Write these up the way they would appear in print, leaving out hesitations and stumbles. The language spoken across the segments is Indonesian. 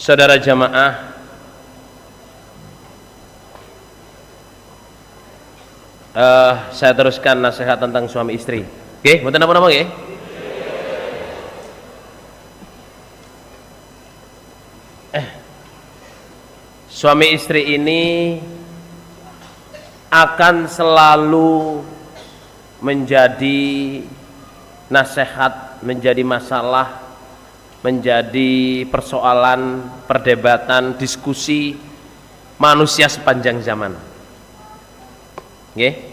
Saudara jamaah, saya teruskan nasihat tentang suami istri. Oke, mboten napa-napa nggih? Suami istri ini akan selalu menjadi nasihat, menjadi masalah, menjadi persoalan, perdebatan, diskusi manusia sepanjang zaman. Nggih.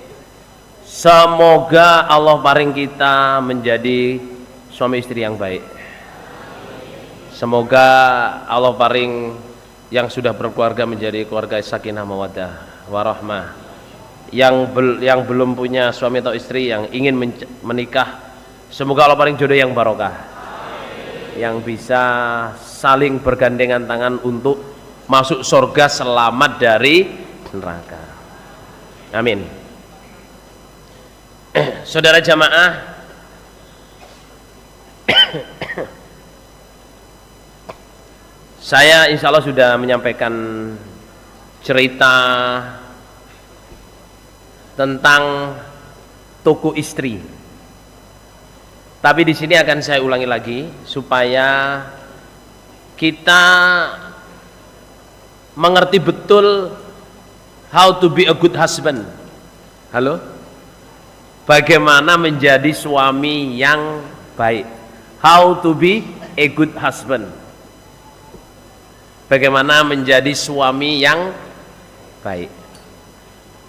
Semoga Allah paring kita menjadi suami istri yang baik. Semoga Allah paring yang sudah berkeluarga menjadi keluarga sakinah mawaddah warahmah. Yang belum punya suami atau istri yang ingin menikah, semoga Allah paring jodoh yang barokah. Yang bisa saling bergandengan tangan untuk masuk surga selamat dari neraka. Amin. Saudara jamaah, saya insya Allah sudah menyampaikan cerita tentang toko istri. Tapi di sini akan saya ulangi lagi supaya kita mengerti betul how to be a good husband. Halo? Bagaimana menjadi suami yang baik? How to be a good husband? Bagaimana menjadi suami yang baik?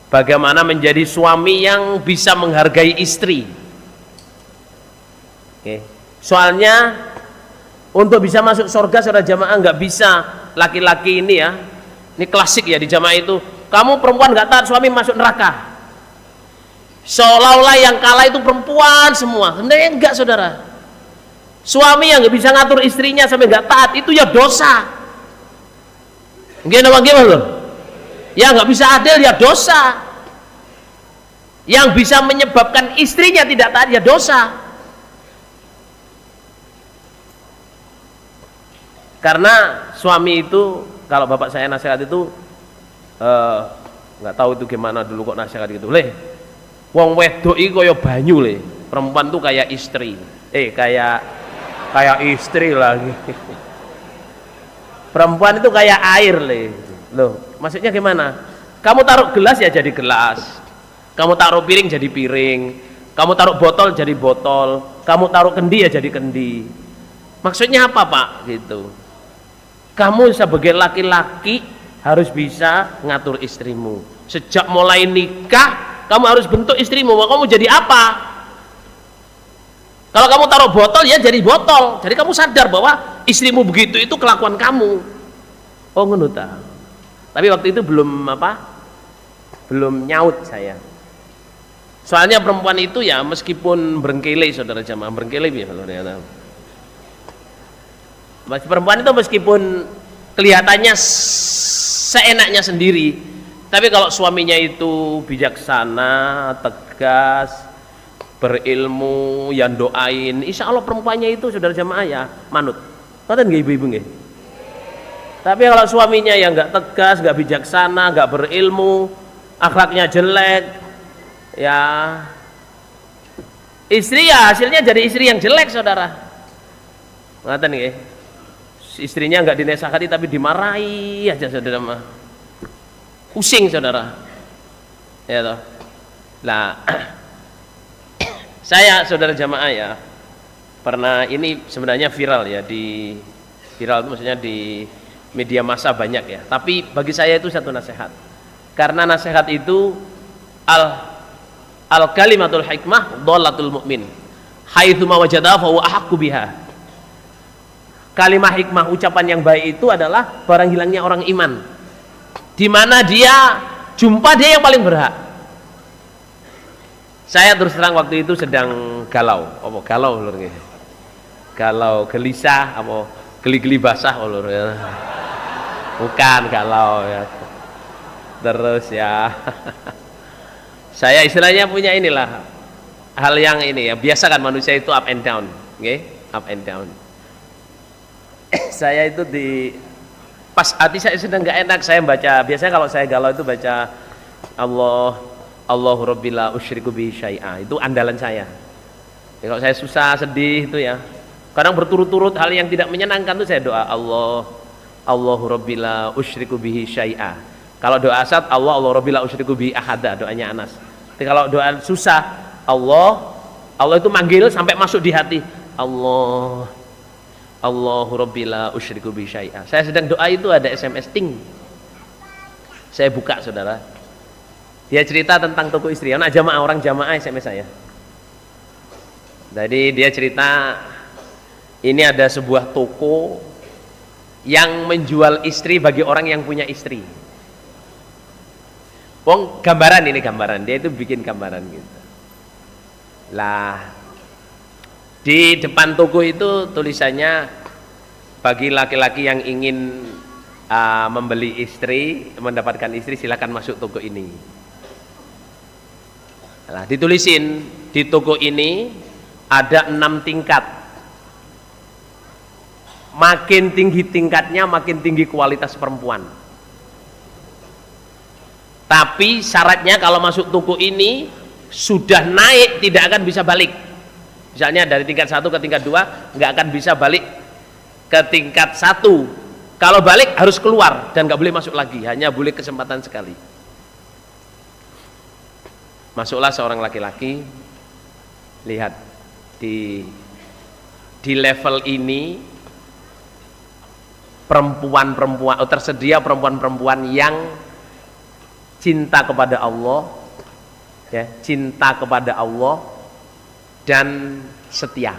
Bagaimana menjadi suami yang bisa menghargai istri? Oke. Soalnya untuk bisa masuk surga saudara jamaah nggak bisa laki-laki ini ya. Ini klasik ya di jamaah itu. Kamu perempuan nggak taat suami masuk neraka. Seolah-olah yang kalah itu perempuan semua. Sebenarnya enggak saudara. Suami yang nggak bisa ngatur istrinya sampai nggak taat itu ya dosa. Gimana loh? Ya nggak bisa adil ya dosa. Yang bisa menyebabkan istrinya tidak taat ya dosa. Karena suami itu, kalau bapak saya nasihat itu nggak tahu itu gimana dulu kok nasihat gitu. Wong wedok iki kaya banyu le. Perempuan tuh kayak istri. Kayak istri lagi. Perempuan itu kayak air le. Loh, maksudnya gimana? Kamu taruh gelas ya jadi gelas. Kamu taruh piring jadi piring. Kamu taruh botol jadi botol. Kamu taruh kendi ya jadi kendi. Maksudnya apa, Pak? Gitu. Kamu sebagai laki-laki harus bisa ngatur istrimu. Sejak mulai nikah, kamu harus bentuk istrimu. Mau kamu jadi apa? Kalau kamu taruh botol ya jadi botol. Jadi kamu sadar bahwa istrimu begitu itu kelakuan kamu. Oh ngono ta. Tapi waktu itu belum nyaut saya. Soalnya perempuan itu ya meskipun berengkele saudara jamaah, berengkele ya kalau ternyata. Perempuan itu meskipun kelihatannya seenaknya sendiri, tapi kalau suaminya itu bijaksana, tegas, berilmu, yang doain, insya Allah perempuannya itu saudara jamaah ya manut. Ngoten nggih ibu-ibu nggih? Tapi kalau suaminya yang nggak tegas, nggak bijaksana, nggak berilmu, akhlaknya jelek, ya istri ya hasilnya jadi istri yang jelek saudara. Ngoten nggih? Istrinya nggak dinasehati tapi dimarahi aja saudara mah. Pusing saudara. Ya toh. Nah, saya saudara jamaah ya pernah, ini sebenarnya viral ya, di viral itu maksudnya di media massa banyak ya, tapi bagi saya itu satu nasihat, karena nasihat itu al kalimatul hikmah dhalatul mu'min haitsu ma wajada fa huwa ahaqqu biha. Kalimat hikmah, ucapan yang baik itu adalah barang hilangnya orang iman. Di mana dia jumpa, dia yang paling berhak. Saya terus terang waktu itu sedang galau, galau lur nggih. Galau, gelisah, geli-geli basah lur ya. Bukan galau ya. Terus ya. Saya istilahnya punya inilah hal yang ini ya, biasa kan manusia itu up and down, nggih, up and down. Saya itu pas hati saya sedang nggak enak, saya baca, biasanya kalau saya galau itu baca Allahu Rabbi la usyriku bihi syai'a, itu andalan saya. Ya, kalau saya susah, sedih itu ya, kadang berturut-turut hal yang tidak menyenangkan itu saya doa Allahu Rabbi la usyriku bihi syai'a. Kalau doa asad Allah Rabbi la usyriku bihi ahada, doanya Anas. Tapi kalau doa susah Allah itu manggil sampai masuk di hati, Allahu Rabbi la usyriku bihi syai'a. Saya sedang doa itu ada SMS ting. Saya buka, saudara. Dia cerita tentang toko istri. Anak jamaah, orang jamaah SMS saya. Jadi dia cerita ini ada sebuah toko yang menjual istri bagi orang yang punya istri. Wong gambaran, ini gambaran, dia itu bikin gambaran gitu. Lah di depan toko itu tulisannya bagi laki-laki yang ingin membeli istri, mendapatkan istri, silakan masuk toko ini. Nah, ditulisin di toko ini ada 6 tingkat. Makin tinggi tingkatnya, makin tinggi kualitas perempuan. Tapi syaratnya kalau masuk toko ini sudah naik tidak akan bisa balik. Misalnya dari tingkat 1 ke tingkat 2 nggak akan bisa balik ke tingkat 1. Kalau balik harus keluar dan nggak boleh masuk lagi, hanya boleh kesempatan sekali. Masuklah seorang laki-laki, lihat di level ini perempuan-perempuan, tersedia perempuan-perempuan yang cinta kepada Allah, ya, cinta kepada Allah dan setia.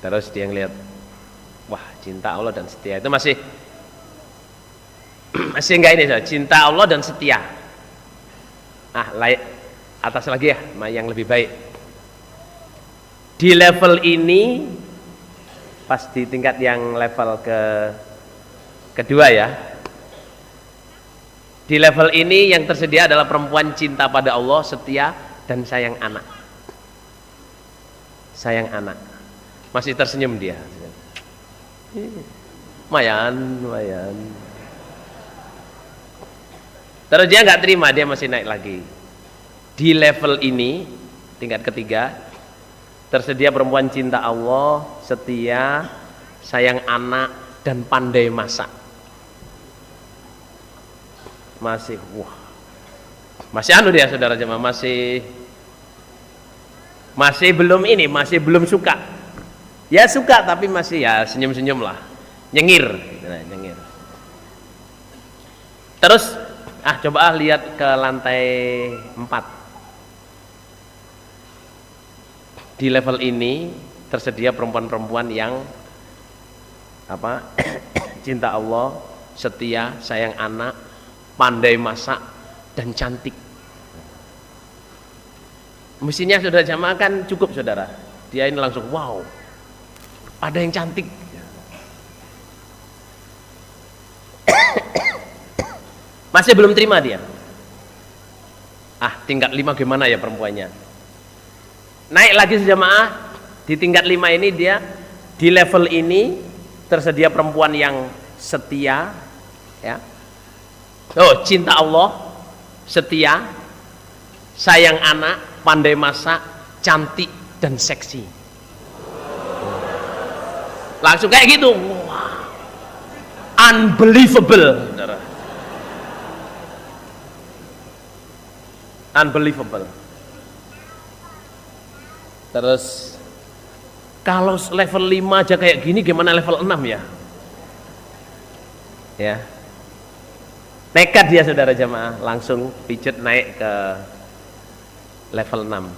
Terus dia ngelihat, wah, cinta Allah dan setia itu masih enggak ini, cinta Allah dan setia. Atas lagi ya, yang lebih baik. Di level ini, pas di tingkat yang level kedua ya, di level ini yang tersedia adalah perempuan cinta pada Allah, setia dan sayang anak. Sayang anak. Masih tersenyum dia. Lumayan. Terus dia nggak terima, dia masih naik lagi. Di level ini, tingkat ketiga, tersedia perempuan cinta Allah, setia, sayang anak, dan pandai masak. Masih dia, saudara jemaah, masih belum ini, masih belum suka. Ya suka, tapi masih ya senyum-senyum lah, nyengir. Terus coba lihat ke lantai 4. Di level ini tersedia perempuan-perempuan yang cinta Allah, setia, sayang anak, pandai masak dan cantik. Mestinya saudara jamaah kan cukup, saudara. Dia ini langsung wow, ada yang cantik. Masih belum terima dia. Tingkat 5 gimana ya perempuannya? Naik lagi jemaah, di tingkat 5 ini dia, di level ini tersedia perempuan yang setia, ya. Cinta Allah, setia, sayang anak, pandai masak, cantik dan seksi. Langsung kayak gitu. Wow. Unbelievable. Unbelievable. Terus kalau level 5 aja kayak gini, gimana level 6 ya? Ya. Nekat dia, saudara jamaah, langsung pijet naik ke level 6.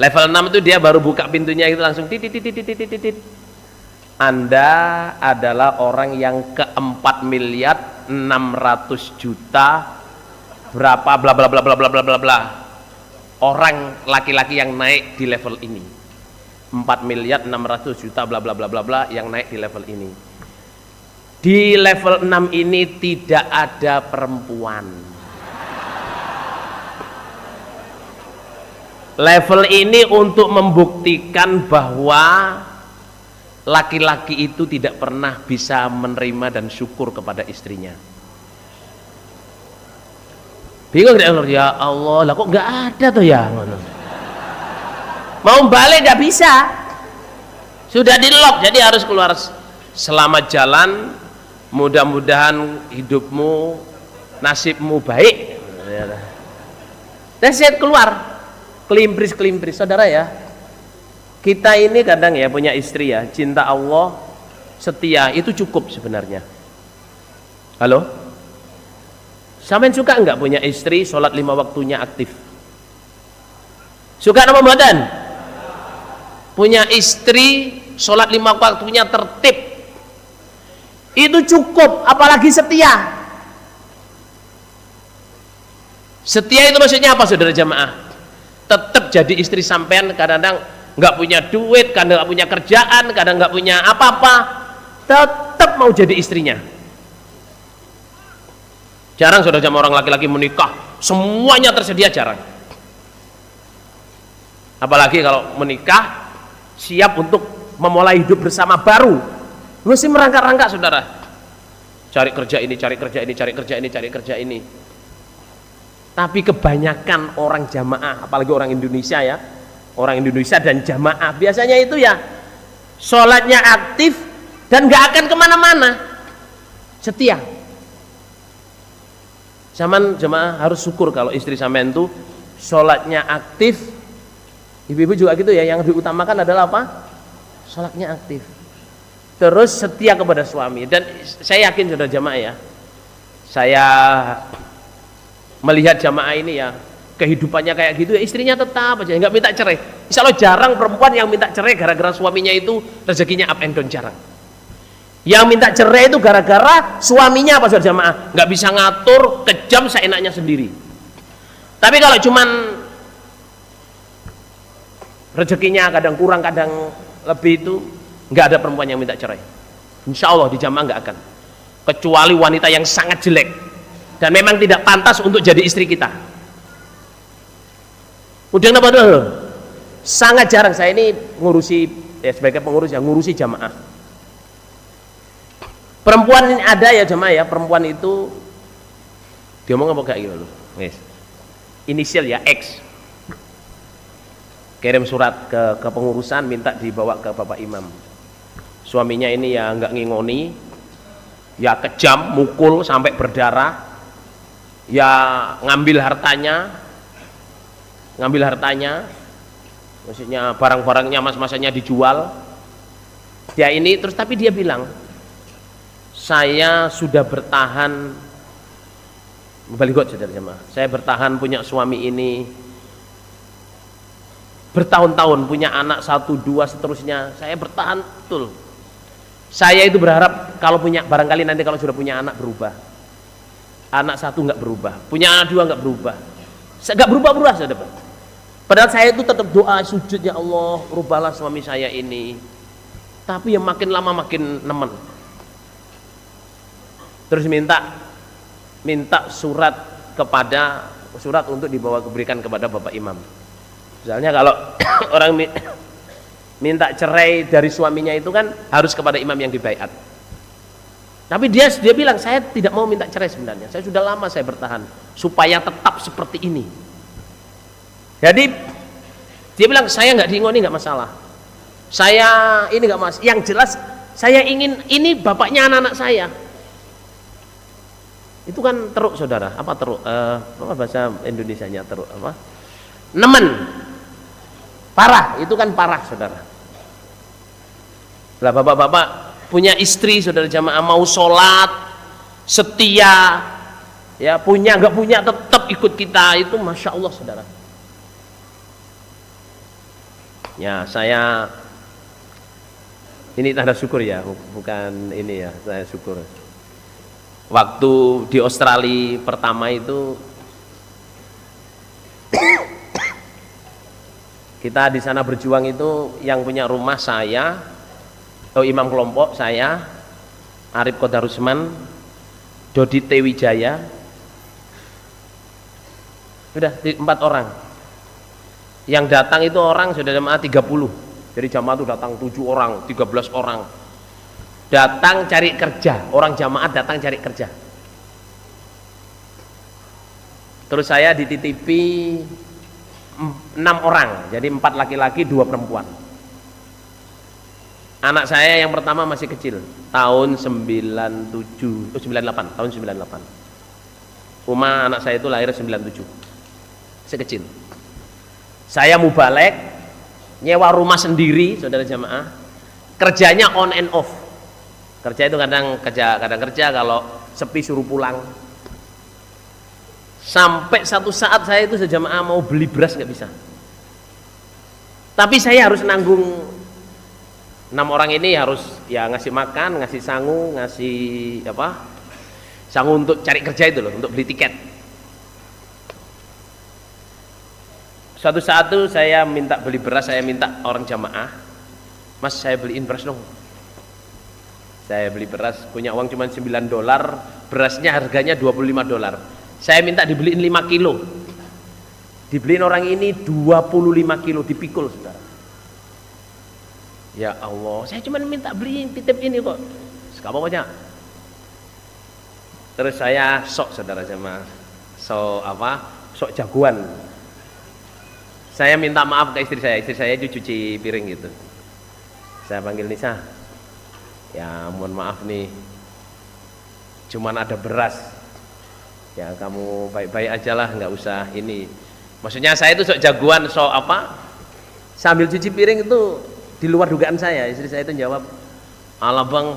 Level 6 itu dia baru buka pintunya itu langsung titit. Anda adalah orang yang ke-4.600.000.000 berapa bla bla bla bla bla bla bla bla orang laki-laki yang naik di level ini. 4.600.000.000 bla bla bla bla bla yang naik di level ini. Di level 6 ini tidak ada perempuan. level ini untuk membuktikan bahwa laki-laki itu tidak pernah bisa menerima dan syukur kepada istrinya. Bingung tidak? Ya Allah, lah kok nggak ada tuh ya? Mau balik nggak bisa, sudah di lock, jadi harus keluar. Selamat jalan, mudah-mudahan hidupmu, nasibmu baik. Dan saya keluar, kelimpris, saudara ya. Kita ini kadang ya punya istri ya, cinta Allah, setia, itu cukup sebenarnya. Halo? Sampean suka enggak punya istri sholat 5 waktunya aktif? Suka apa mboten? Punya istri sholat 5 waktunya tertib, itu cukup, apalagi setia. Setia itu maksudnya apa saudara jamaah? Tetap jadi istri sampean, kadang-kadang nggak punya duit, kadang nggak punya kerjaan, kadang nggak punya apa-apa, tetap mau jadi istrinya. Jarang saudara jamaah orang laki-laki menikah semuanya tersedia, jarang. Apalagi kalau menikah siap untuk memulai hidup bersama baru, mesti merangkak-rangkak saudara, cari kerja ini, cari kerja ini, cari kerja ini, cari kerja ini. Tapi kebanyakan orang jamaah, apalagi orang Indonesia ya, orang Indonesia dan jamaah biasanya itu ya sholatnya aktif dan gak akan kemana-mana, setia. Zaman jamaah harus syukur kalau istri sampean tuh sholatnya aktif. Ibu-ibu juga gitu ya, yang diutamakan adalah apa? Sholatnya aktif, terus setia kepada suami. Dan saya yakin saudara jamaah ya, saya melihat jamaah ini ya, kehidupannya kayak gitu ya, istrinya tetap aja nggak minta cerai. Insya Allah jarang perempuan yang minta cerai gara-gara suaminya itu rezekinya up and down, jarang. Yang minta cerai itu gara-gara suaminya apa saudara jamaah, nggak bisa ngatur, kejam seenaknya sendiri. Tapi kalau cuman rezekinya kadang kurang kadang lebih, itu nggak ada perempuan yang minta cerai. Insya Allah di jamaah nggak akan, kecuali wanita yang sangat jelek dan memang tidak pantas untuk jadi istri kita. Udah apa dulu? Sangat jarang. Saya ini ngurusi ya, sebagai pengurus yang ngurusi jamaah. Perempuan ini ada ya jamaah ya, perempuan itu dia ngomong apa kayak gitu loh. Yes. Inisial ya X. Kirim surat ke pengurusan minta dibawa ke Bapak Imam. Suaminya ini ya nggak ngingoni, ya kejam, mukul sampai berdarah. Ya ngambil hartanya, maksudnya barang-barangnya mas-masanya dijual. Dia ini terus, tapi dia bilang, saya sudah bertahan, baligot saudara jemaah, saya bertahan punya suami ini bertahun-tahun, punya anak 1, 2 seterusnya, saya bertahan betul. Saya itu berharap kalau punya, barangkali nanti kalau sudah punya anak berubah. Anak 1 nggak berubah, punya anak 2 nggak berubah, nggak berubah saya dapat. Padahal saya itu tetap doa sujud, ya Allah rubahlah suami saya ini. Tapi yang makin lama makin nemen. Terus minta surat untuk diberikan kepada Bapak Imam. Misalnya kalau orang minta cerai dari suaminya itu kan harus kepada imam yang dibaiat. Tapi dia bilang, saya tidak mau minta cerai sebenarnya. Saya sudah lama saya bertahan supaya tetap seperti ini. Jadi dia bilang, saya nggak diingoni nggak masalah. Saya ini nggak masalah. Yang jelas saya ingin ini bapaknya anak-anak saya. Itu kan teruk saudara. Apa teruk? Apa bahasa Indonesianya teruk? Apa? Nemen. Parah. Itu kan parah saudara. Lah bapak-bapak punya istri saudara jamaah, mau sholat setia ya, punya nggak punya tetap ikut kita, itu masya Allah saudara ya. Saya ini tanda syukur ya, bukan ini ya, saya syukur waktu di Australia pertama itu kita di sana berjuang, itu yang punya rumah saya, imam kelompok saya, Arif Kodarusman, Dodi Tewijaya, udah 4 orang. Yang datang itu orang sudah jamaah 30. Jadi jamaah itu datang 7 orang, 13 orang. Datang cari kerja, orang jamaah datang cari kerja. Terus saya dititipi 6 orang, jadi 4 laki-laki 2 perempuan. Anak saya yang pertama masih kecil, tahun 98, tahun 98. Uma anak saya itu lahir 97, masih kecil. Saya mubalek, nyewa rumah sendiri, saudara jamaah. Kerjanya on and off. Kerja itu kadang kerja, kalau sepi suruh pulang. Sampai satu saat saya itu sejamaah mau beli beras nggak bisa. Tapi saya harus nanggung 6 orang ini, harus ya ngasih makan, ngasih sangu, ngasih apa? Sangu untuk cari kerja itu loh, untuk beli tiket. Suatu saat tuh saya minta beli beras, saya minta orang jamaah, Mas saya beliin beras dong. Saya beli beras, punya uang cuma $9, berasnya harganya $25. Saya minta dibeliin 5 kilo. Dibeliin orang ini 25 kilo, dipikul saudara. Ya Allah, saya cuma minta beliin titip ini kok. Sekarang pokoknya. Terus saya sok saudara jamaah, sok jagoan. Saya minta maaf ke istri saya itu cuci piring gitu. Saya panggil Nisa, ya mohon maaf nih, cuman ada beras, ya kamu baik-baik aja lah, nggak usah ini. Maksudnya saya itu sok jagoan, sambil cuci piring itu di luar dugaan saya. Istri saya itu jawab, alah bang,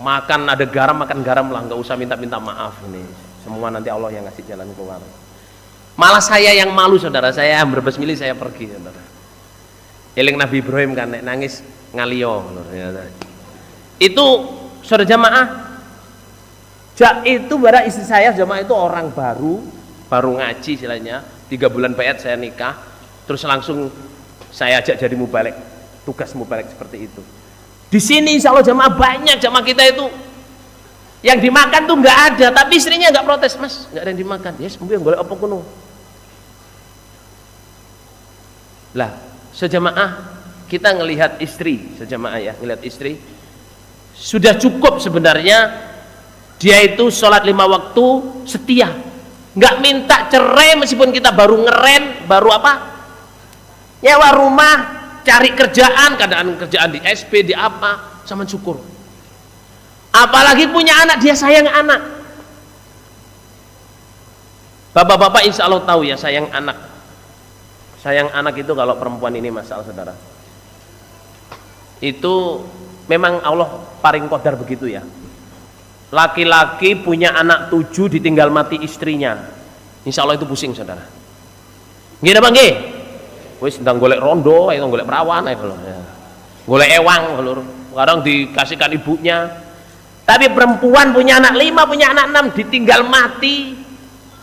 makan ada garam, makan garam lah, nggak usah minta-minta maaf nih, semua nanti Allah yang ngasih jalan keluar. Malah saya yang malu saudara, saya berbesmili saya pergi saudara. Eling Nabi Ibrahim kan nangis ngalio. Itu saudara jamaah, itu bara istri saya jamaah itu orang baru ngaji istilahnya, 3 bulan baiat saya nikah, terus langsung saya ajak jadi mubalek, tugas mubalek seperti itu. Di sini insya Allah jamaah banyak, jamaah kita itu yang dimakan tuh nggak ada, tapi istrinya nggak protes, Mas nggak ada yang dimakan, yes mungkin boleh apa kuno. Lah sejamaah kita ngelihat istri, sejamaah ya ngelihat istri sudah cukup sebenarnya. Dia itu sholat 5 waktu setia, nggak minta cerai meskipun kita baru ngeren, baru nyewa rumah, cari kerjaan, keadaan kerjaan di SP di apa, sama syukur. Apalagi punya anak, dia sayang anak. Bapak-bapak insya Allah tahu ya, sayang anak. Sayang anak itu kalau perempuan ini masalah saudara, itu memang Allah paling qadar begitu ya. Laki-laki punya anak 7 ditinggal mati istrinya, insya Allah itu pusing saudara. Nggih apa nggih? Wis ndang golek rondo, ayo golek perawan ayo lho. Golek ewang lho. Kadang dikasihkan ibunya. Tapi perempuan punya anak 5, punya anak 6 ditinggal mati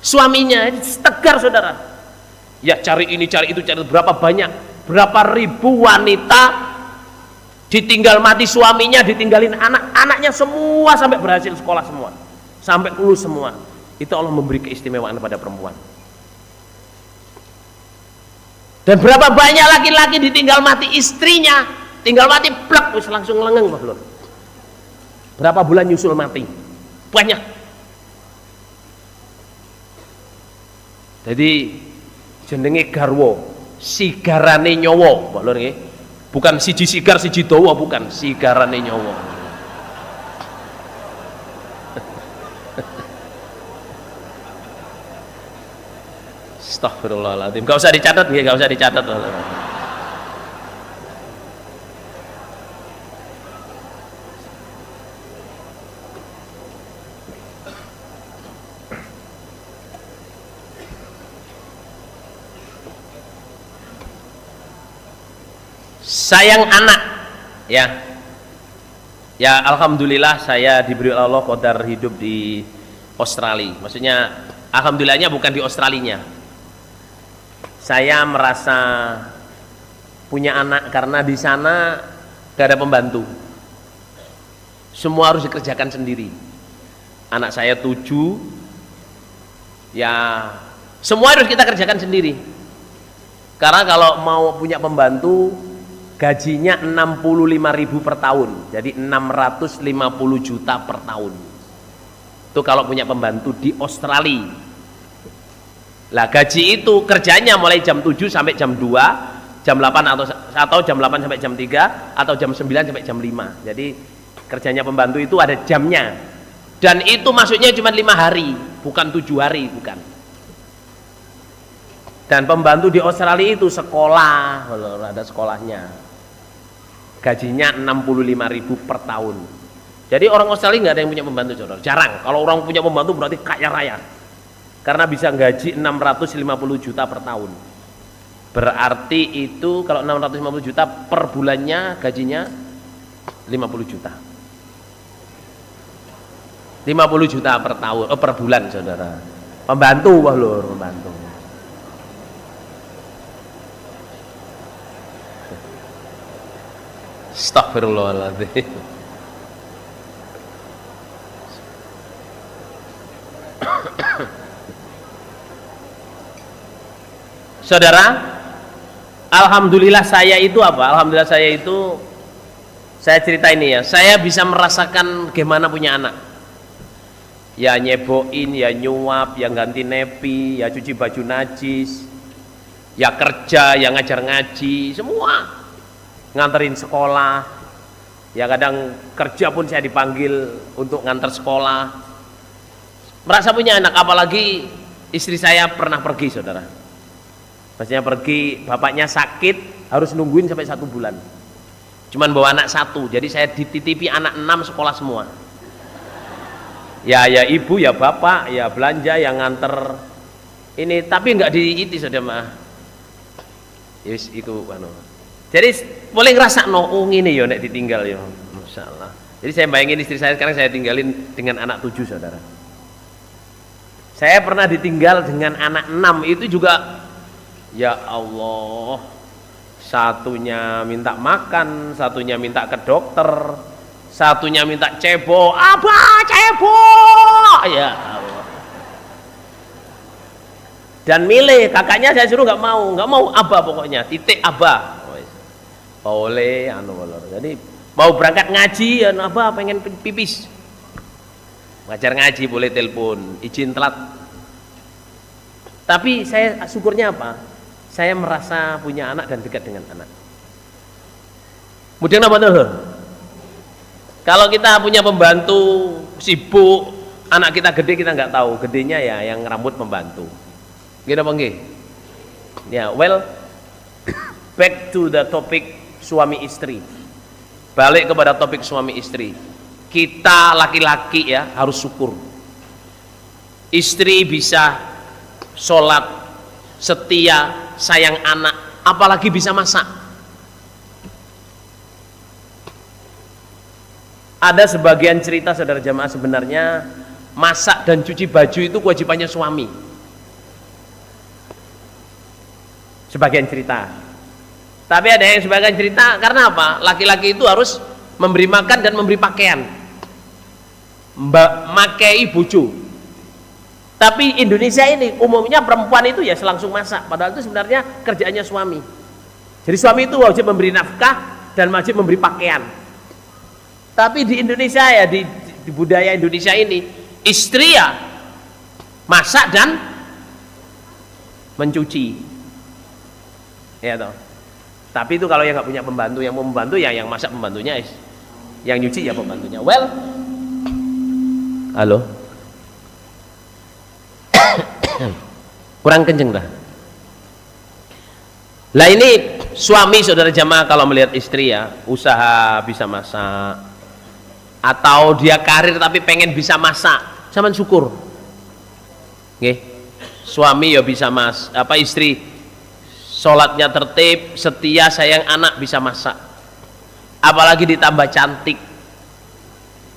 suaminya, tegar saudara. Ya cari ini cari itu, cari berapa banyak, berapa ribu wanita ditinggal mati suaminya, ditinggalin anak-anaknya semua sampai berhasil sekolah semua, sampai lulus semua. Itu Allah memberi keistimewaan kepada perempuan. Dan berapa banyak laki-laki ditinggal mati istrinya, tinggal mati plek wis langsung lengeng Pak Lur. Berapa bulan nyusul mati, banyak. Jadi jenenge garwa, sigarane nyawa Pak Lur nggih. Bukan siji sigar siji dawa, bukan, sigarane nyawa. Astagfirullahaladzim, gak usah dicatat nggih, gak usah dicatat. Sayang anak ya, alhamdulillah saya diberi Allah qadar hidup di Australia. Maksudnya alhamdulillahnya bukan di Australinya. Saya merasa punya anak karena di sana gak ada pembantu, semua harus dikerjakan sendiri. Anak saya 7, ya semua harus kita kerjakan sendiri. Karena kalau mau punya pembantu gajinya 65.000 per tahun, jadi 650 juta per tahun. Itu kalau punya pembantu di Australia. Lah gaji itu kerjanya mulai jam 7 sampai jam 2, jam 8 atau jam 8 sampai jam 3, atau jam 9 sampai jam 5. Jadi kerjanya pembantu itu ada jamnya. Dan itu masuknya cuma 5 hari, bukan 7 hari, bukan. Dan pembantu di Australia itu sekolah, ada sekolahnya. Gajinya 65.000 per tahun. Jadi orang Australia nggak ada yang punya pembantu, saudara. Jarang. Kalau orang punya pembantu berarti kaya raya. Karena bisa gaji 650 juta per tahun. Berarti itu kalau 650 juta per bulannya gajinya 50 juta. 50 juta per tahun, per bulan, saudara. Pembantu, wah lur, pembantu. Astagfirullahaladzim. Saudara, alhamdulillah saya itu apa? Alhamdulillah saya itu, saya cerita ini ya, saya bisa merasakan gimana punya anak. Ya nyeboin, ya nyuap, ya ganti nepi, ya cuci baju najis, ya kerja, ya ngajar ngaji, semua. Nganterin sekolah, ya kadang kerja pun saya dipanggil untuk nganter sekolah. Merasa punya anak, apalagi istri saya pernah pergi, saudara. Maksudnya pergi, bapaknya sakit, harus nungguin sampai 1 bulan. Cuman bawa anak 1, jadi saya dititipi anak 6 sekolah semua. Ya ibu, ya bapak, ya belanja, yang nganter ini, tapi nggak diiti, saudara mah. Yes, itu jadi boleh ngerasa ini ya nek ditinggal ya, Masya Allah. Jadi saya bayangin istri saya sekarang saya tinggalin dengan anak 7, saudara. Saya pernah ditinggal dengan anak 6, itu juga ya Allah, satunya minta makan, satunya minta ke dokter, satunya minta cebo, abah cebo, ya Allah. Dan milih, kakaknya saya suruh nggak mau abah, pokoknya titik abah. Boleh, jadi mau berangkat ngaji, ya abah pengen pipis, ngajar ngaji boleh telepon, izin telat. Tapi saya syukurnya apa? Saya merasa punya anak dan dekat dengan anak. Kemudian apa tuh? Kalau kita punya pembantu sibuk, anak kita gede kita nggak tahu, gedenya ya yang rambut pembantu. Gitu apa nggih? Ya, well, back to the topic suami istri. Balik kepada topik suami istri. Kita laki-laki ya harus syukur. Istri bisa sholat, setia, sayang anak, apalagi bisa masak. Ada sebagian cerita, saudara jamaah, sebenarnya masak dan cuci baju itu kewajibannya suami. Sebagian cerita. Tapi ada yang sebagian cerita karena apa? Laki-laki itu harus memberi makan dan memberi pakaian, makai bojo. Tapi Indonesia ini umumnya perempuan itu ya langsung masak, padahal itu sebenarnya kerjaannya suami. Jadi suami itu wajib memberi nafkah dan wajib memberi pakaian. Tapi di Indonesia ya, di budaya Indonesia ini, istri ya masak dan mencuci, ya toh. Tapi itu kalau yang nggak punya pembantu, yang mau membantu ya yang masak pembantunya, yang nyuci ya pembantunya. Well, halo. Kurang kenceng dah. Lah ini suami, saudara jamaah, kalau melihat istri ya usaha bisa masak, atau dia karir tapi pengen bisa masak, sampean syukur. Nggih. Suami ya bisa istri sholatnya tertib, setia, sayang anak, bisa masak. Apalagi ditambah cantik.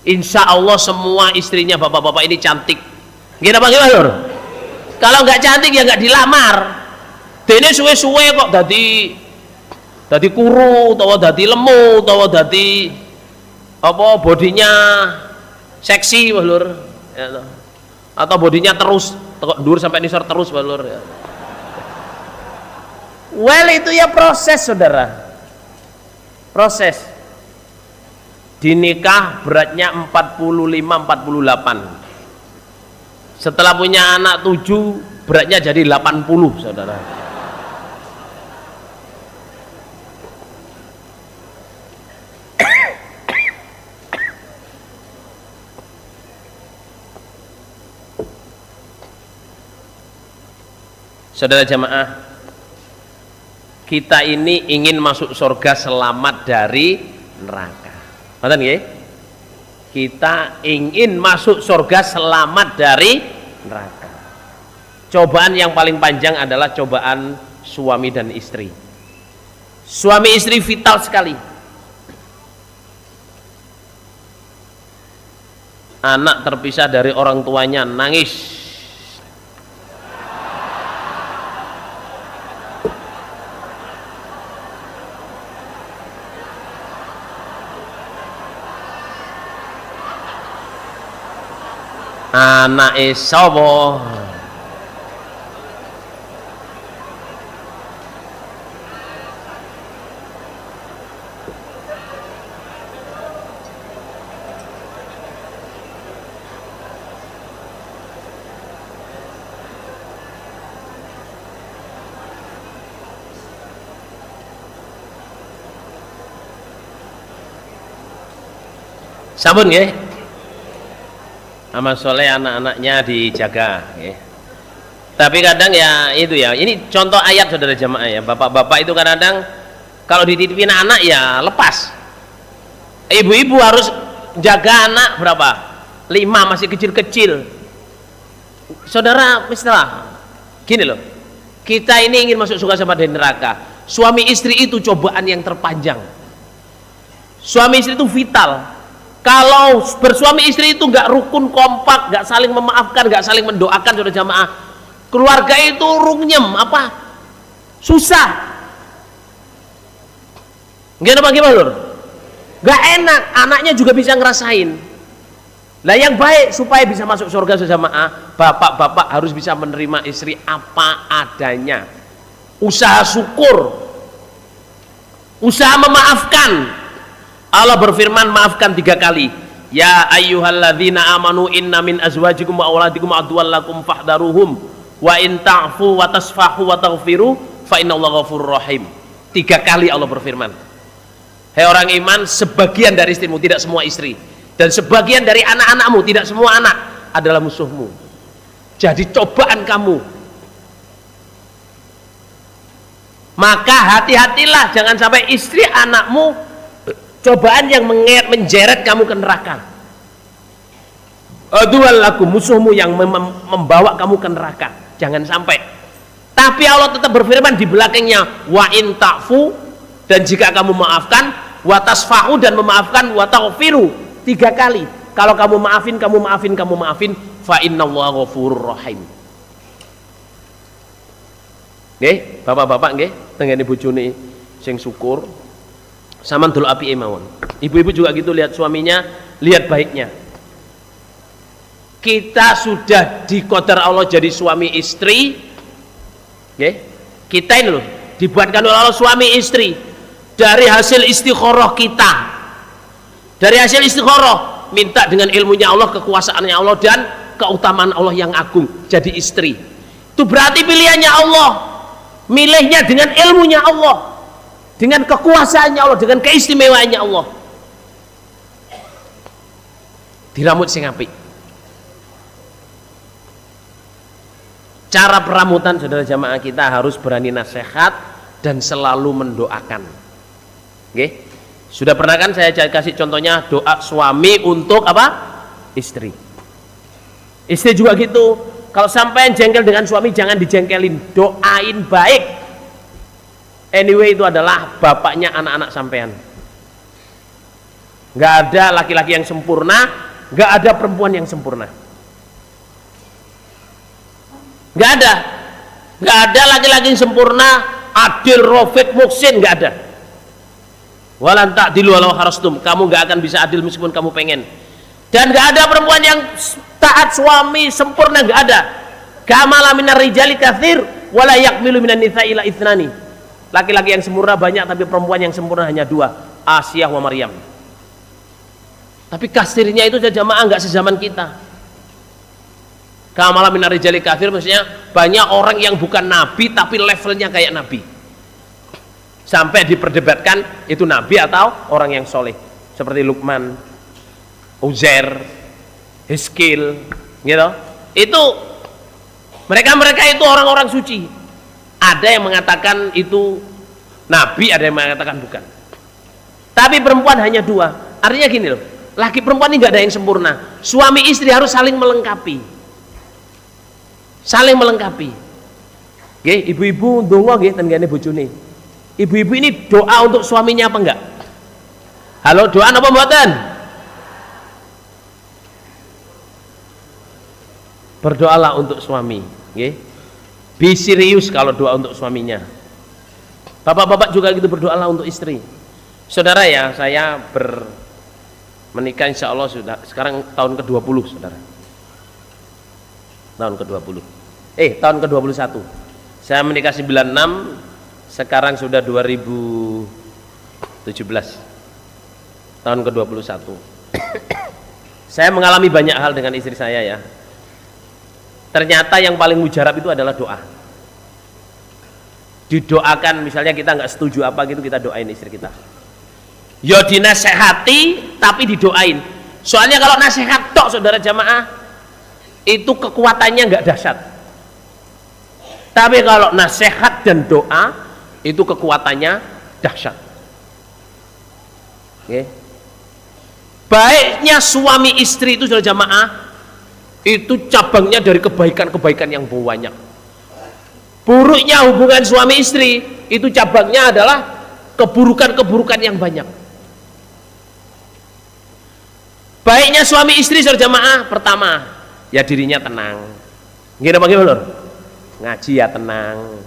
Insya Allah semua istrinya bapak-bapak ini cantik. Gimana Bang Lur? Kalau nggak cantik ya nggak dilamar. Dene suwe-suwe kok dadi kuru, atau dadi lemu, atau dadi apa bodinya seksi, Wah Lur. Ya, atau bodinya terus, kok dur sampai nisor terus, Wah Lur. Ya. Well, itu ya proses, saudara. Proses. Di nikah beratnya 45-48. Setelah punya anak 7, beratnya jadi 80, saudara. Saudara jamaah, kita ini ingin masuk surga selamat dari neraka. Ngerti nggih? Kita ingin masuk surga selamat dari neraka. Cobaan yang paling panjang adalah cobaan suami dan istri. Suami istri vital sekali. Anak terpisah dari orang tuanya nangis. Anak sapa? Sampun nggih? Amal soleh anak-anaknya dijaga ya. Tapi kadang ya itu ya, ini contoh ayat saudara jamaah ya. Bapak-bapak itu kadang kalau dititipin anak ya lepas. Ibu-ibu harus jaga anak berapa? 5, masih kecil-kecil. Saudara, istilah gini loh, kita ini ingin masuk surga sama dari neraka. Suami istri itu cobaan yang terpanjang. Suami istri itu vital. Kalau bersuami istri itu nggak rukun, kompak, nggak saling memaafkan, nggak saling mendoakan, saudara jamaah, keluarga itu runyem, apa? Susah. Gimana bagaimana lur? Nggak enak, anaknya juga bisa ngerasain. Lah yang baik supaya bisa masuk surga, saudara jamaah, bapak-bapak harus bisa menerima istri apa adanya. Usaha syukur, usaha memaafkan. Allah berfirman, maafkan 3 kali. Ya ayyuhalladzina amanu inna min azwajikum wa auladikum aduwwan lakum fahdaruhum wa in ta'fu wa tasfahu wa taghfiru fa innallaha ghafurur rahim. 3 kali Allah berfirman. Hai orang iman, sebagian dari istrimu, tidak semua istri, dan sebagian dari anak-anakmu, tidak semua anak, adalah musuhmu. Jadi cobaan kamu. Maka hati-hatilah, jangan sampai istri anakmu cobaan yang menjeret kamu ke neraka. Aduwal lakum, musuhmu yang membawa kamu ke neraka. Jangan sampai. Tapi Allah tetap berfirman di belakangnya, wa in ta'fu, dan jika kamu maafkan, wa tasfahu, dan memaafkan, wa taghfiru, 3 kali. Kalau kamu maafin, fa innallaha ghafurur rahim. Nggih, bapak-bapak nggih, tengene bojone sing syukur sama dulu api emawon. Ibu-ibu juga gitu, lihat suaminya, lihat baiknya. Kita sudah diqadar Allah jadi suami istri, okay? Kita ini loh dibuatkan oleh Allah suami istri dari hasil istikharah kita. Dari hasil istikharah, minta dengan ilmunya Allah, kekuasaannya Allah, dan keutamaan Allah yang agung, jadi istri. Itu berarti pilihannya Allah, milihnya dengan ilmunya Allah, dengan kekuasaannya Allah, dengan keistimewaannya Allah. Diramut sing apik. Cara peramutan saudara jamaah kita harus berani nasihat dan selalu mendoakan. Oke? Sudah pernah kan saya kasih contohnya doa suami untuk apa? Istri. Istri juga gitu. Kalau sampai jengkel dengan suami jangan dijengkelin, doain baik. Anyway, itu adalah bapaknya anak-anak sampean. Nggak ada laki-laki yang sempurna, nggak ada perempuan yang sempurna. Nggak ada laki-laki yang sempurna, adil, rofik, muksin, nggak ada. Walan ta'dilu walau harastum, kamu nggak akan bisa adil meskipun kamu pengen. Dan nggak ada perempuan yang taat suami sempurna, nggak ada. Kamala minar rijali katsir wala yakmilu minan nisa'i illa ithnani. Laki-laki yang sempurna banyak, tapi perempuan yang sempurna hanya 2, Asiyah wa Maryam. Tapi kasirnya itu jamaah nggak sezaman kita. Kamala minar rijali kafir, maksudnya banyak orang yang bukan nabi tapi levelnya kayak nabi. Sampai diperdebatkan itu nabi atau orang yang soleh. Seperti Luqman, Uzair, Hizkil, gitu. Itu mereka itu orang-orang suci. Ada yang mengatakan itu nabi, ada yang mengatakan bukan. Tapi perempuan hanya 2. Artinya gini loh, laki perempuan ini nggak ada yang sempurna. Suami istri harus saling melengkapi. Saling melengkapi. Nggih, ibu-ibu ndonga nggih tenggene bojone. Ibu-ibu ini doa untuk suaminya apa enggak? Halo, doa apa mboten? Berdoalah untuk suami, nggih. Be serius kalau doa untuk suaminya. Bapak-bapak juga gitu, berdoalah untuk istri. Saudara ya, saya menikah insya Allah sudah sekarang tahun ke-20, saudara. Tahun ke-20. Tahun ke-21. Saya menikah 96, sekarang sudah 2017. Tahun ke-21. Saya mengalami banyak hal dengan istri saya ya. Ternyata yang paling mujarab itu adalah doa. Didoakan, misalnya kita nggak setuju apa gitu, kita doain istri kita. Ya dinasehati tapi didoain. Soalnya kalau nasihat tok, saudara jamaah, itu kekuatannya nggak dahsyat. Tapi kalau nasihat dan doa, itu kekuatannya dahsyat. Okay. Baiknya suami istri itu, saudara jamaah, itu cabangnya dari kebaikan-kebaikan yang banyak. Buruknya hubungan suami istri, itu cabangnya adalah keburukan-keburukan yang banyak. Baiknya suami istri, saudara jamaah, pertama, ya dirinya tenang. Gimana? Ngaji ya tenang.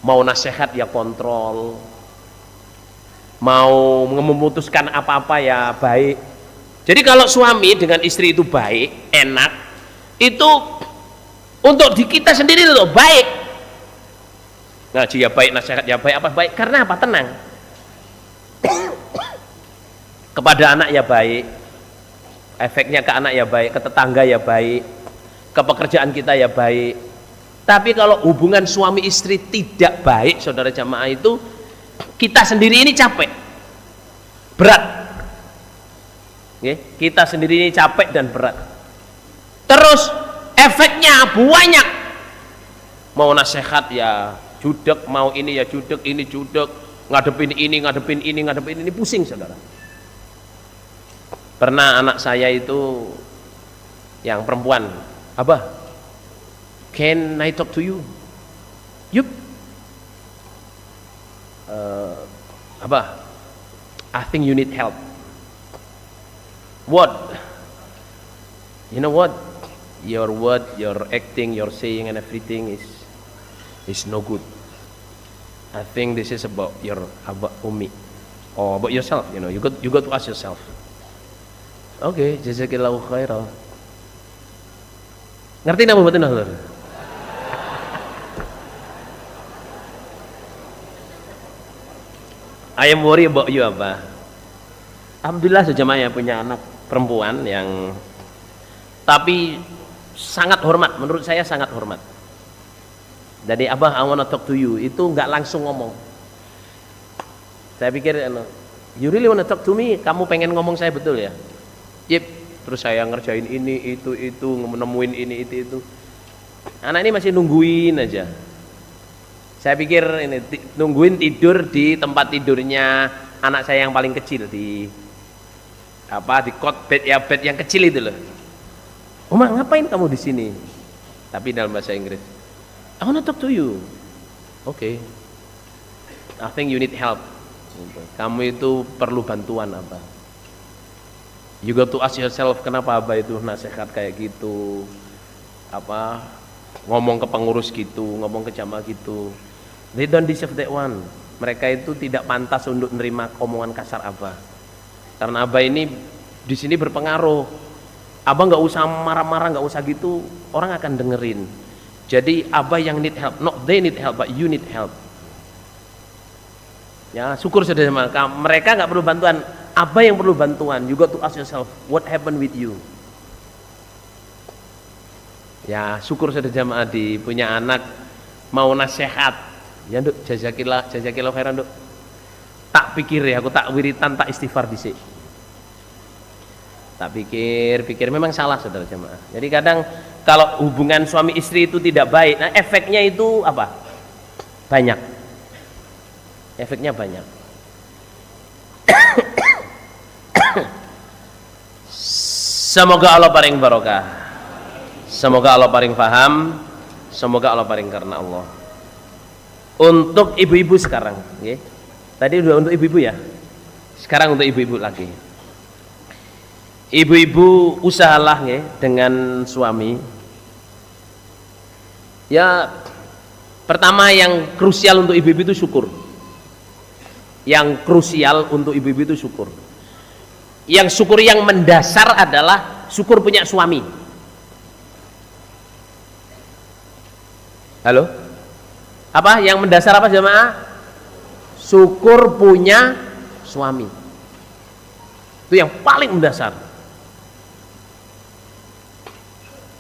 Mau nasihat ya kontrol. Mau memutuskan apa-apa ya baik. Jadi kalau suami dengan istri itu baik, enak, itu untuk di kita sendiri itu baik. Ngaji ya baik, nasihat ya baik, apa baik? Karena apa? Tenang. Kepada anak ya baik, efeknya ke anak ya baik, ke tetangga ya baik, ke pekerjaan kita ya baik. Tapi kalau hubungan suami istri tidak baik, saudara jamaah, itu kita sendiri ini capek, berat. Kita sendiri ini capek dan berat. Terus efeknya banyak. Mau nasihat ya judek, mau ini ya judek, ini judek, ngadepin ini, pusing, saudara. Pernah anak saya itu yang perempuan, Abah, can I talk to you? Yup. Abah, I think you need help. What? You know what? Your word, your acting, your saying and everything is no good. I think this is about Umi, or about yourself. You know, you got to ask yourself. Okay, jazakillahu khairan. Ngerti napa mboten, Lur? I am worry about you, Abah. Alhamdulillah sejamaah punya anak perempuan yang tapi sangat hormat, menurut saya sangat hormat. Jadi Abah, I wanna talk to you, itu nggak langsung ngomong. Saya pikir, you really wanna talk to me? Kamu pengen ngomong saya betul ya? Yep. Terus saya ngerjain ini, itu, nemuin ini, itu. Anak ini masih nungguin aja. Saya pikir ini nungguin tidur di tempat tidurnya anak saya yang paling kecil, di cot bed ya, bed yang kecil itu loh. Oma, ngapain kamu di sini? Tapi dalam bahasa Inggris, I wanna talk to you. Okay. I think you need help. Kamu itu perlu bantuan, Abah. You got to ask yourself, kenapa Abah itu nasihat kayak gitu? Ngomong ke pengurus gitu, ngomong ke jamaah gitu. They don't deserve that one. Mereka itu tidak pantas untuk menerima omongan kasar Abah. Karena Abah ini di sini berpengaruh. Abah nggak usah marah-marah, nggak usah gitu, orang akan dengerin. Jadi Abah yang need help, not they need help, but you need help. Ya, syukur saudara jemaah. Mereka nggak perlu bantuan. Apa yang perlu bantuan? You got to ask yourself, what happened with you? Ya, syukur saudara jemaah di punya anak mau nasihat. Ya, Nduk, jazakillah khairan, Nduk. Tak pikir ya, aku tak wiritan, tak istighfar dhisik. Tak pikir memang salah saudara jemaah. Jadi kadang kalau hubungan suami istri itu tidak baik, nah efeknya itu apa? Banyak. Efeknya banyak. Semoga Allah paling barokah. Semoga Allah paling paham. Semoga Allah paling karena Allah. Untuk ibu-ibu sekarang, okay? Tadi udah untuk ibu-ibu ya. Sekarang untuk ibu-ibu lagi. Ibu-ibu usahalah ya dengan suami. Ya, pertama yang krusial untuk ibu-ibu itu syukur. Yang krusial untuk ibu-ibu itu syukur. Yang syukur yang mendasar adalah syukur punya suami. Halo? Apa? Yang mendasar apa jemaah? Syukur punya suami. Itu yang paling mendasar.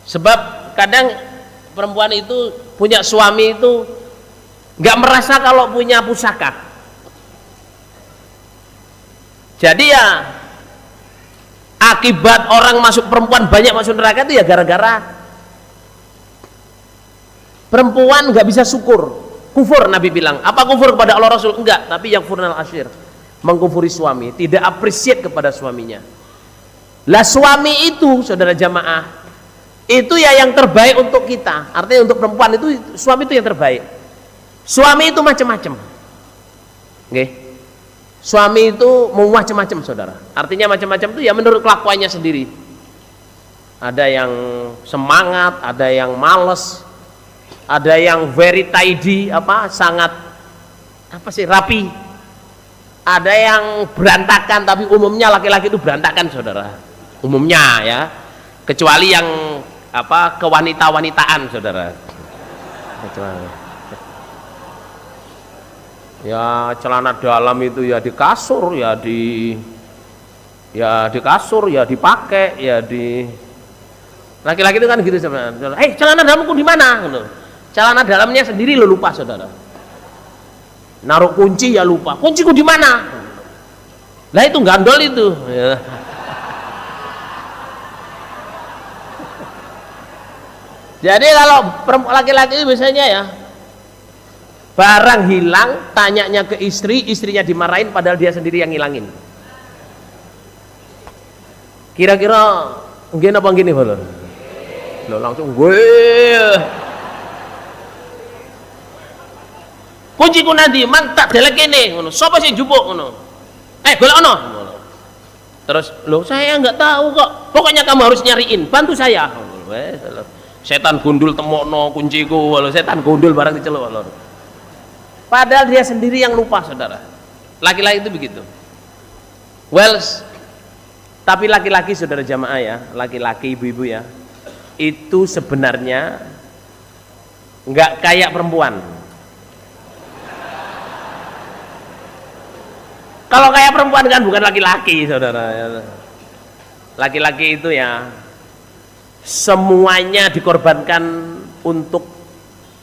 Sebab kadang perempuan itu punya suami itu nggak merasa kalau punya pusaka. Jadi ya akibat orang masuk perempuan banyak masuk neraka itu ya gara-gara perempuan nggak bisa syukur, kufur. Nabi bilang, apa kufur kepada Allah Rasul? Enggak, tapi yang furnal asyir, mengkufuri suami, tidak appreciate kepada suaminya. Lah suami itu saudara jamaah itu ya yang terbaik untuk kita. Artinya untuk perempuan itu suami itu yang terbaik. Suami itu macam-macam. Okay? Suami itu mau macam-macam saudara. Artinya macam-macam itu ya menurut kelakuannya sendiri. Ada yang semangat, ada yang males, ada yang very tidy, sangat rapi. Ada yang berantakan, tapi umumnya laki-laki itu berantakan saudara. Umumnya ya. Kecuali yang kewanita-wanitaan saudara. Kecuali. Ya celana dalam itu ya di kasur, ya di kasur, ya dipakai, ya di laki-laki itu kan gitu sebenarnya. Celana dalamku di mana? Celana dalamnya sendiri lo lupa saudara. Naruh kunci ya lupa. Kunciku di mana? Lah itu gandol itu. Ya. Jadi kalau laki-laki itu biasanya ya barang hilang, tanyanya ke istri, istrinya dimarahin padahal dia sendiri yang ngilangin. Kira-kira gini apa gini boleh? Lo langsung gue. Kunciku nanti mantap delek ini, ngono. Sopo sing jupuk ngono? Golek ono. Terus, lo saya nggak tahu kok. Pokoknya kamu harus nyariin, bantu saya. Setan gundul temokno kunciku, walau setan gundul barang diceluk lho. Padahal dia sendiri yang lupa saudara. Laki-laki itu begitu. Tapi laki-laki saudara jamaah ya, laki-laki ibu-ibu ya, itu sebenarnya nggak kayak perempuan. Kalau kayak perempuan kan bukan laki-laki saudara. Laki-laki itu ya semuanya dikorbankan untuk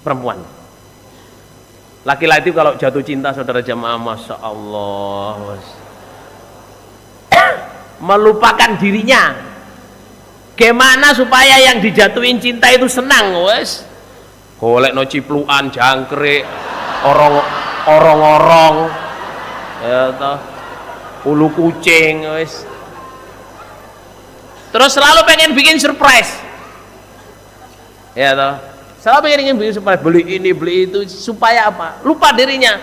perempuan. Laki-laki itu kalau jatuh cinta saudara jamaah, masya Allah, melupakan dirinya. Gimana supaya yang dijatuhin cinta itu senang, wes? Golek no cipluan, jangkrik, orong-orong, ya toh, ulu kucing, wes. Terus selalu pengen bikin surprise, ya toh. Selalu ingin beli supaya beli ini beli itu supaya apa? Lupa dirinya.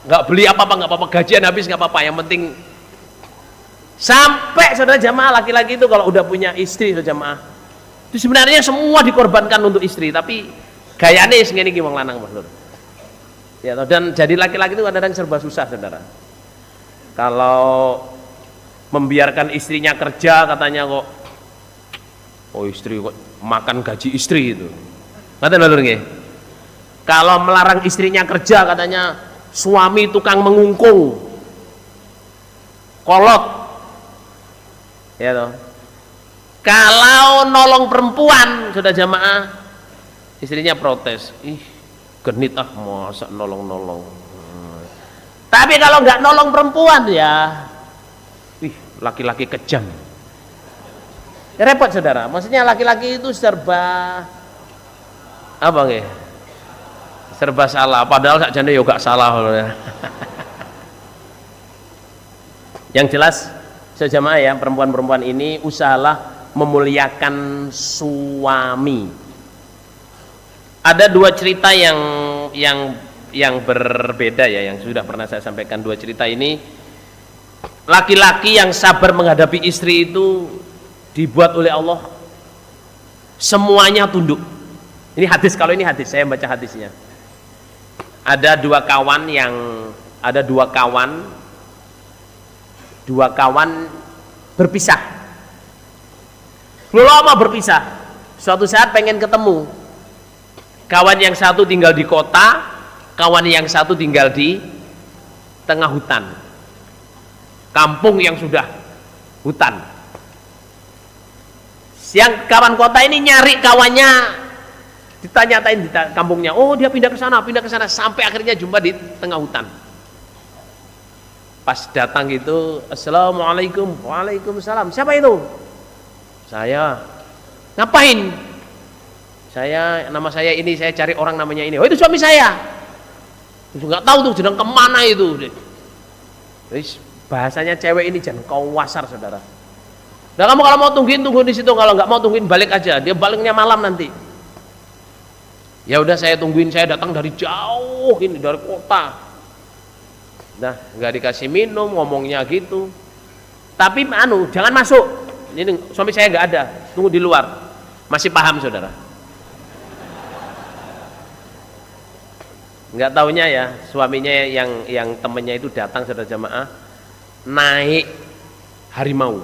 Nggak beli apa-apa nggak apa-apa, gajian habis nggak apa-apa. Yang penting sampai saudara jamaah laki-laki itu kalau udah punya istri saudara jamaah itu sebenarnya semua dikorbankan untuk istri, tapi gayanya segini wong lanang Mas Lur. Ya dan jadi laki-laki itu kadang-kadang serba susah saudara. Kalau membiarkan istrinya kerja katanya kok, oh istri kok makan gaji istri itu. Kata lho nggih. Kalau melarang istrinya kerja katanya suami tukang mengungkung, kolot, ya toh. Kalau nolong perempuan, sudah jamaah, istrinya protes, ih genit ah masa nolong-nolong. Tapi kalau nggak nolong perempuan ya, ih laki-laki kejam. Ya, repot saudara, maksudnya laki-laki itu serba apa nggih? Serba salah, padahal sakjane yo gak salah ya. Yang jelas sejamaah ya, perempuan-perempuan ini usahalah memuliakan suami. Ada dua cerita yang berbeda ya, yang sudah pernah saya sampaikan. Dua cerita ini, laki-laki yang sabar menghadapi istri itu dibuat oleh Allah semuanya tunduk. Ini hadis, kalau ini hadis, saya baca hadisnya. Ada dua kawan berpisah. Lama berpisah. Suatu saat pengen ketemu. Kawan yang satu tinggal di kota, kawan yang satu tinggal di tengah hutan. Kampung yang sudah hutan. Yang kawan kota ini nyari kawannya, ditanya-tain di kampungnya, oh dia pindah ke sana, sampai akhirnya jumpa di tengah hutan. Pas datang gitu, assalamualaikum, waalaikumsalam. Siapa itu? Saya. Ngapain? Nama saya ini, saya cari orang namanya ini. Oh itu suami saya. Nggak tahu tuh sedang kemana itu. Bahasanya cewek ini jangan kau wasar saudara. Nah kamu kalau mau tungguin di situ, kalau nggak mau tungguin balik aja. Dia baliknya malam nanti. Ya udah saya tungguin, saya datang dari jauh ini, dari kota. Nah nggak dikasih minum, ngomongnya gitu. Tapi jangan masuk. Ini suami saya nggak ada, tunggu di luar. Masih paham saudara? Nggak taunya ya, suaminya yang temennya itu datang saudara jamaah, naik harimau.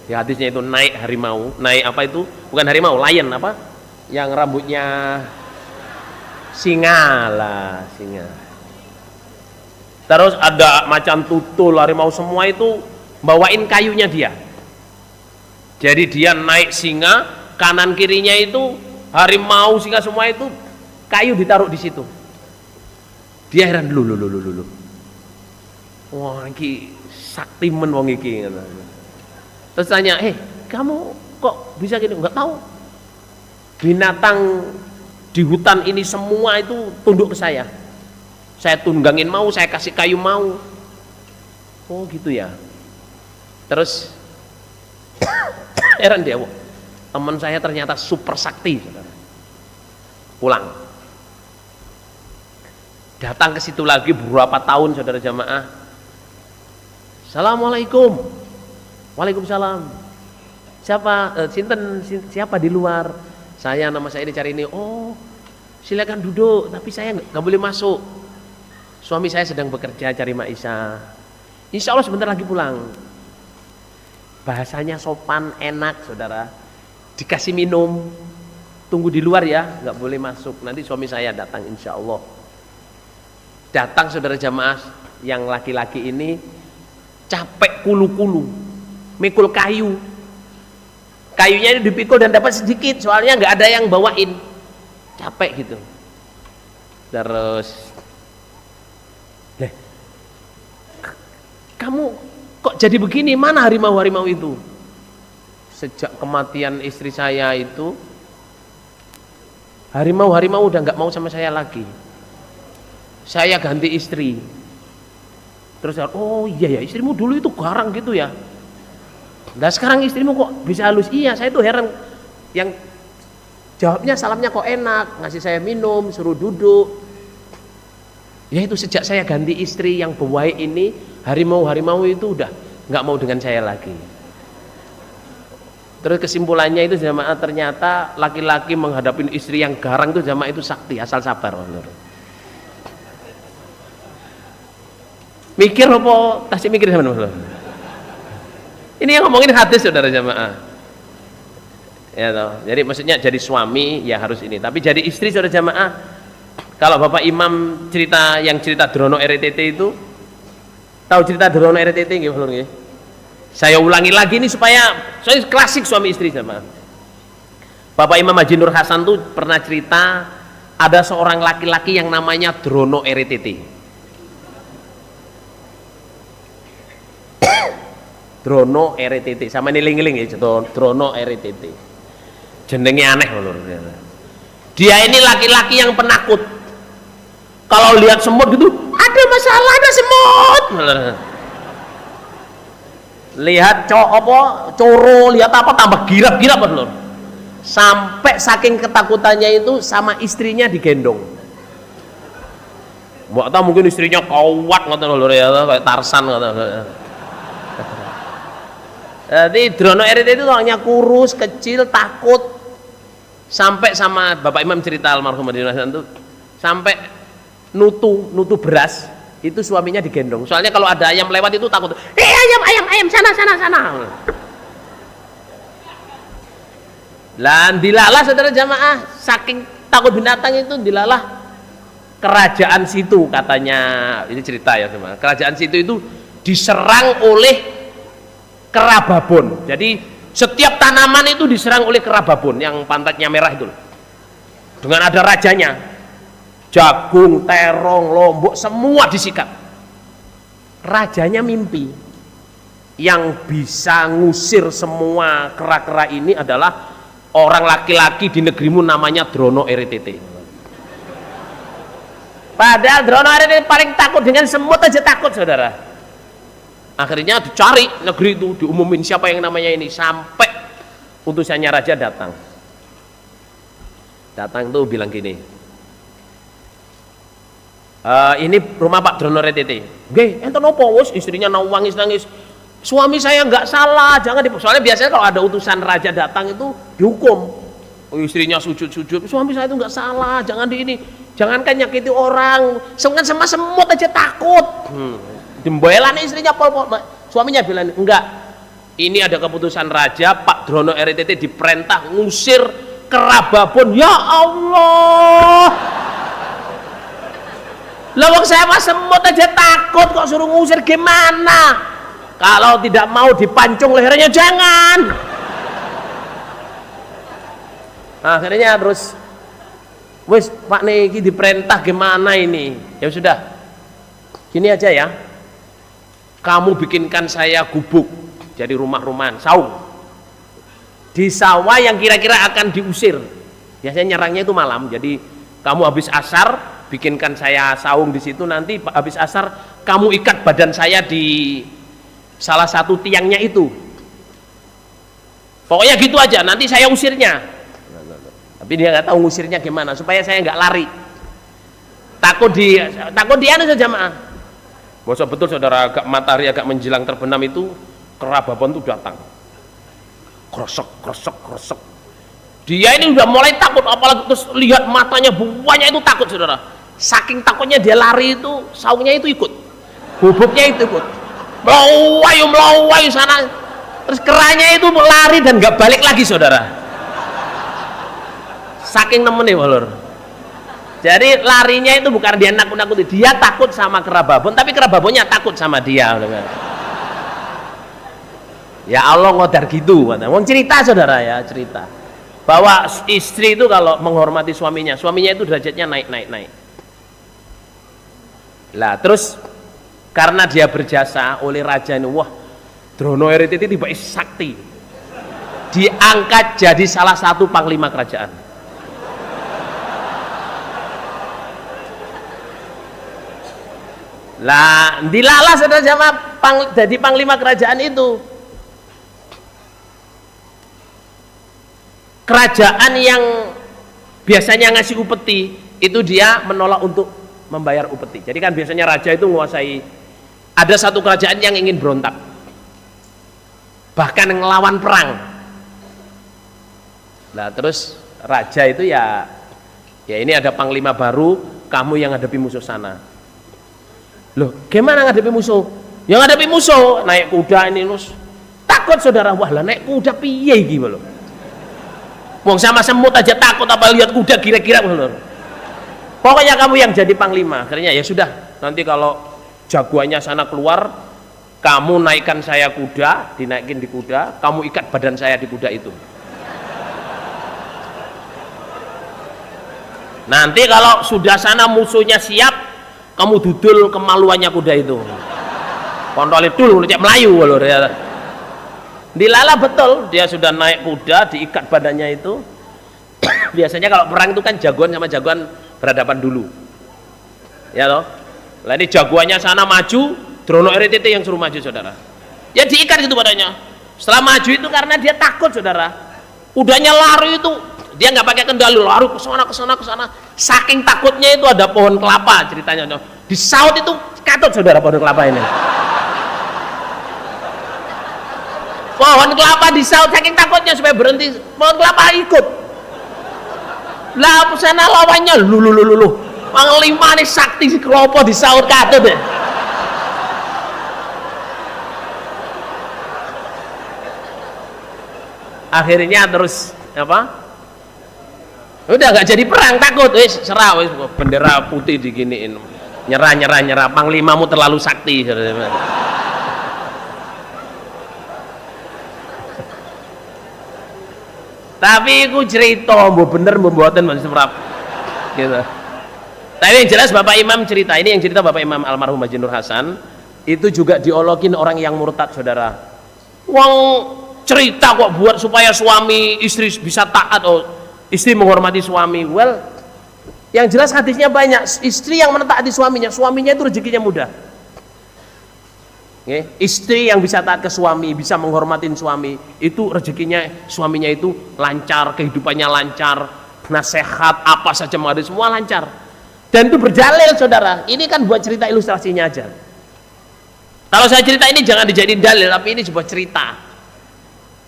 Ya hadisnya itu naik harimau, naik apa itu? Bukan harimau, lion apa? Yang rambutnya singa lah, singa. Terus ada macan tutul, harimau, semua itu bawain kayunya dia. Jadi dia naik singa, kanan kirinya itu harimau, singa, semua itu kayu ditaruh di situ. Dia heran dulu. Wah, iki saktimen wong iki. Terus tanya, kamu kok bisa gini? Enggak tahu. Binatang di hutan ini semua itu tunduk ke saya. Saya tunggangin mau, saya kasih kayu mau. Oh gitu ya. Terus heran dia, teman saya ternyata super sakti, saudara. Pulang. Datang ke situ lagi beberapa tahun, saudara jamaah. Assalamualaikum. Waalaikumsalam. Siapa di luar? Nama saya ini cari ini. Oh, silakan duduk, tapi saya nggak boleh masuk. Suami saya sedang bekerja cari maisha. Insya Allah sebentar lagi pulang. Bahasanya sopan, enak, saudara. Dikasih minum, tunggu di luar ya, nggak boleh masuk. Nanti suami saya datang, insya Allah. Datang saudara jamaah, yang laki-laki ini capek kulu-kulu, mikul kayu. Kayunya ini dipikul dan dapat sedikit, soalnya nggak ada yang bawain. Capek gitu. Terus, kamu kok jadi begini? Mana harimau-harimau itu? Sejak kematian istri saya itu, harimau-harimau udah nggak mau sama saya lagi. Saya ganti istri. Terus, oh iya ya, istrimu dulu itu garang gitu ya. Nah sekarang istrimu kok bisa halus? Iya, saya tuh heran. Yang jawabnya, salamnya kok enak, ngasih saya minum, suruh duduk. Ya itu sejak saya ganti istri yang bawahi ini, harimau-harimau itu udah nggak mau dengan saya lagi. Terus kesimpulannya itu jamaah, ternyata laki-laki menghadapi istri yang garang itu jamaah itu sakti, asal sabar. Mikir apa? Tasik mikir sama teman. Ini yang ngomongin hadis saudara jamaah. Ya toh. Jadi maksudnya jadi suami ya harus ini, tapi jadi istri saudara jamaah, Kalau Bapak Imam cerita Drono RTT itu, tahu cerita Drono RTT nggih, Lur nggih? Saya ulangi lagi ini supaya saya klasik suami istri sama. Bapak Imam Haji Nur Hasan tuh pernah cerita ada seorang laki-laki yang namanya Drono RTT. Drono RTT sama niling-niling ya, Drono RTT. Jenenge aneh Lur. Dia ini laki-laki yang penakut. Kalau lihat semut gitu, ada masalah, ada semut. Lihat coro, lihat apa tambah girap-girap Lur. Sampai saking ketakutannya itu sama istrinya digendong. Mbak tahu mungkin istrinya kuat ngoten Lur ya, kayak Tarsan ngoten. Jadi Drono RTT itu orangnya kurus, kecil, takut. Sampai sama Bapak Imam cerita almarhum Haji Nur Hasan itu sampai nutu beras itu suaminya digendong. Soalnya kalau ada ayam lewat itu takut. Ayam sana. Lah dilalah saudara jamaah, saking takut binatang itu dilalah kerajaan situ katanya. Ini cerita ya teman. Kerajaan situ itu diserang oleh kera babon. Jadi setiap tanaman itu diserang oleh kera babon yang pantatnya merah itu. Dengan ada rajanya. Jagung, terong, lombok semua disikat. Rajanya mimpi yang bisa ngusir semua kera-kera ini adalah orang laki-laki di negerimu namanya Drono RTT. Padahal Drono RTT paling takut dengan semut aja takut saudara. Akhirnya dicari negeri itu, diumumin siapa yang namanya ini, sampai utusannya raja datang tuh bilang gini, ini rumah Pak Drono RTT. Nggih, enten apa? Wis istrinya nangis. Suami saya nggak salah, jangan soalnya biasanya kalau ada utusan raja datang itu dihukum. Istrinya sujud, suami saya itu nggak salah, jangankan nyakiti orang, sama semut aja takut. Dembelan istrinya pol. Suaminya bilang enggak. Ini ada keputusan raja, Pak Drono RTT diperintah ngusir kera babon. Ya Allah. Lawang saya mas semut aja takut kok suruh ngusir gimana? Kalau tidak mau dipancung lehernya jangan. Akhirnya terus wis Pak Niki diperintah gimana ini? Ya sudah. Gini aja ya. Kamu bikinkan saya gubuk jadi rumah-rumahan, saung. Di sawah yang kira-kira akan diusir. Biasanya nyerangnya itu malam. Jadi kamu habis asar bikinkan saya saung di situ, nanti habis asar kamu ikat badan saya di salah satu tiangnya itu. Pokoknya gitu aja, nanti saya usirnya. Tapi dia nggak tahu ngusirnya gimana supaya saya nggak lari. Takut dia anu saja jamaah. Bosok betul saudara, agak matahari agak menjelang terbenam itu kera babon itu datang. Krosok. Dia ini udah mulai takut, apalagi terus lihat matanya buahnya itu takut saudara. Saking takutnya dia lari itu, saungnya itu ikut, bubuknya itu ikut. Melayu sana. Terus keranya itu lari dan nggak balik lagi saudara. Saking nemennya walur. Jadi larinya itu bukan dia nakut-nakuti, dia takut sama kera babon, tapi kera babonnya takut sama dia. Ya Allah ngodar gitu. Wong cerita saudara ya, cerita bahwa istri itu kalau menghormati suaminya itu derajatnya naik. Lah terus karena dia berjasa oleh raja ini, wah Drono RTT tiba sakti, diangkat jadi salah satu panglima kerajaan. Lah dilalah saudara jamaah jadi panglima kerajaan itu. Kerajaan yang biasanya ngasih upeti itu dia menolak untuk membayar upeti. Jadi kan biasanya raja itu menguasai, ada satu kerajaan yang ingin berontak, bahkan ngelawan perang. Nah terus raja itu ya ini ada panglima baru, kamu yang hadapi musuh sana. Loh gimana ngadepi musuh? Yang ngadepi musuh naik kuda ini terus takut saudara. Wah lah naik kuda piye iki lho. Wong sama semut aja takut, apa lihat kuda kira-kira lho. Pokoknya kamu yang jadi panglima. Akhirnya ya sudah, nanti kalau jagoannya sana keluar, kamu naikkan saya kuda, dinaikin di kuda, kamu ikat badan saya di kuda itu. Nanti kalau sudah sana musuhnya siap, kamu dudul kemaluannya kuda itu. Kontrol dulu, cek Melayu loh. Dilala betul, dia sudah naik kuda, diikat badannya itu. Biasanya kalau perang itu kan jagoan sama jagoan berhadapan dulu. Ya toh? Lah ini jagoannya sana maju, Drono RTT yang suruh maju, saudara. Ya diikat gitu badannya. Setelah maju itu karena dia takut, saudara. Kudanya lari itu, dia nggak pakai kendali, lari ke sana ke sana ke sana. Saking takutnya itu ada pohon kelapa ceritanya. Disaut itu katut, saudara, pohon kelapa ini. Pohon kelapa disaut saking takutnya supaya berhenti, pohon kelapa ikut. Lah sana lawannya lulu panglima nih sakti si kelopo disaut katut deh. Akhirnya terus apa? Udah nggak jadi perang, takut, wis serah, wis bendera putih diginiin, nyerah, panglimamu terlalu sakti. Tapi aku cerita, bener membuatan masih semerap gitu. Tapi yang jelas Bapak Imam cerita, ini yang cerita Bapak Imam almarhum Haji Nur Hasan, itu juga diologin orang yang murtad, saudara. Wong cerita kok buat supaya suami istri bisa taat, oh istri menghormati suami. Well, yang jelas hadisnya banyak, istri yang mentaati suaminya itu rezekinya mudah. Istri yang bisa taat ke suami, bisa menghormatin suami, itu rezekinya suaminya itu lancar, kehidupannya lancar, nasihat apa saja ada semua lancar. Dan itu berjalil, saudara. Ini kan buat cerita ilustrasinya aja. Kalau saya cerita ini jangan dijadiin dalil, tapi ini sebuah cerita.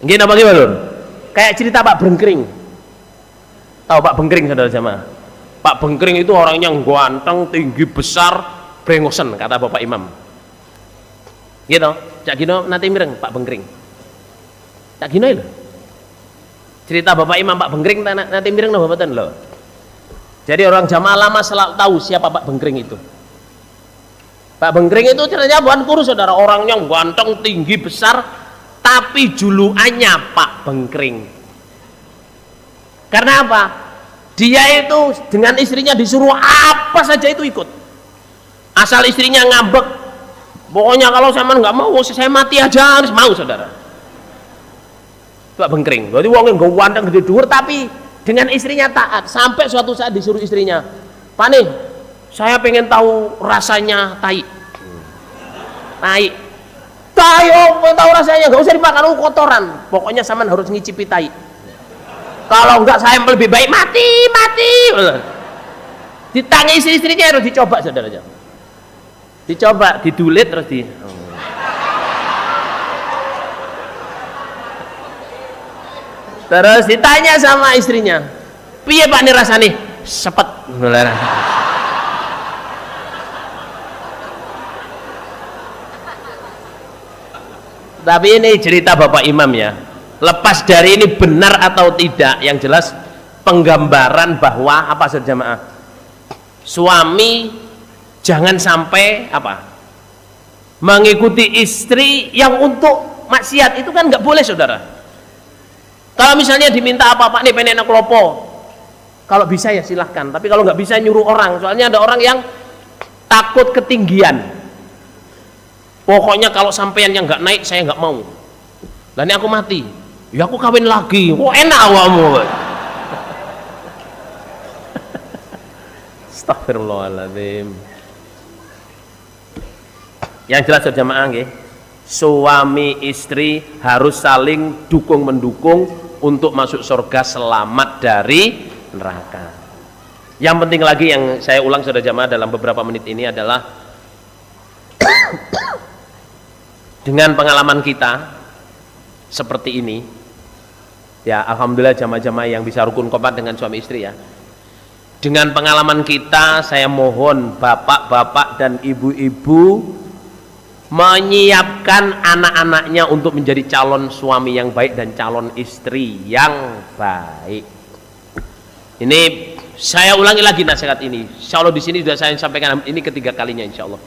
Gini apa gimana? Kayak cerita Pak Bengkring. Tahu Pak Bengkring, saudara jamaah? Pak Bengkring itu orangnya ganteng, tinggi, besar, brengosen, kata Bapak Imam. Gitu, Cak Gino nanti mireng Pak Bengkring. Cak Gino itu cerita Bapak Imam Pak Bengkring nanti mireng no Bapak loh. Jadi orang jamaah lama selalu tahu siapa Pak Bengkring itu. Pak Bengkring itu ceritanya bukan kurus, saudara, orangnya ganteng, tinggi, besar, tapi julukannya Pak Bengkring. Karena apa? Dia itu dengan istrinya disuruh apa saja itu ikut. Asal istrinya ngambek, pokoknya kalau sama nggak mau, saya mati aja, harus mau, saudara. Pak Bengkring, berarti wongnya nggak ganteng gede dhuwur tapi dengan istrinya taat. Sampai suatu saat disuruh istrinya, Pak nih, saya pengen tahu rasanya tai. Oh, pengen tahu rasanya, nggak usah dimakan, kotoran. Pokoknya saman harus ngicipi tai. Kalau enggak saya lebih baik mati. Ditangis istri-istrinya harus dicoba, saudara. Dicoba, didulit terus terus ditanya sama istrinya, piye Pak nih rasanya? Sepet. Tapi ini cerita Bapak Imam ya. Lepas dari ini benar atau tidak, yang jelas penggambaran bahwa apa, saudara jamaah, suami jangan sampai apa, mengikuti istri yang untuk maksiat. Itu kan nggak boleh, saudara. Kalau misalnya diminta apa, Pak nih pengen enak klopo, kalau bisa ya silahkan, tapi kalau nggak bisa nyuruh orang. Soalnya ada orang yang takut ketinggian, pokoknya kalau sampean yang nggak naik saya nggak mau. Lah ini aku mati, ya aku kawin lagi. Wah, enak awakmu. Astagfirullahaladzim. Yang jelas jamaah nggih, suami istri harus saling dukung mendukung untuk masuk surga selamat dari neraka. Yang penting lagi yang saya ulang, saudara jamaah, dalam beberapa menit ini adalah dengan pengalaman kita seperti ini ya, alhamdulillah jamaah-jamaah yang bisa rukun kompak dengan suami istri ya. Dengan pengalaman kita, saya mohon bapak-bapak dan ibu-ibu menyiapkan anak-anaknya untuk menjadi calon suami yang baik dan calon istri yang baik. Ini saya ulangi lagi nasihat ini. Insya Allah di sini sudah saya sampaikan, ini ketiga kalinya insya Allah.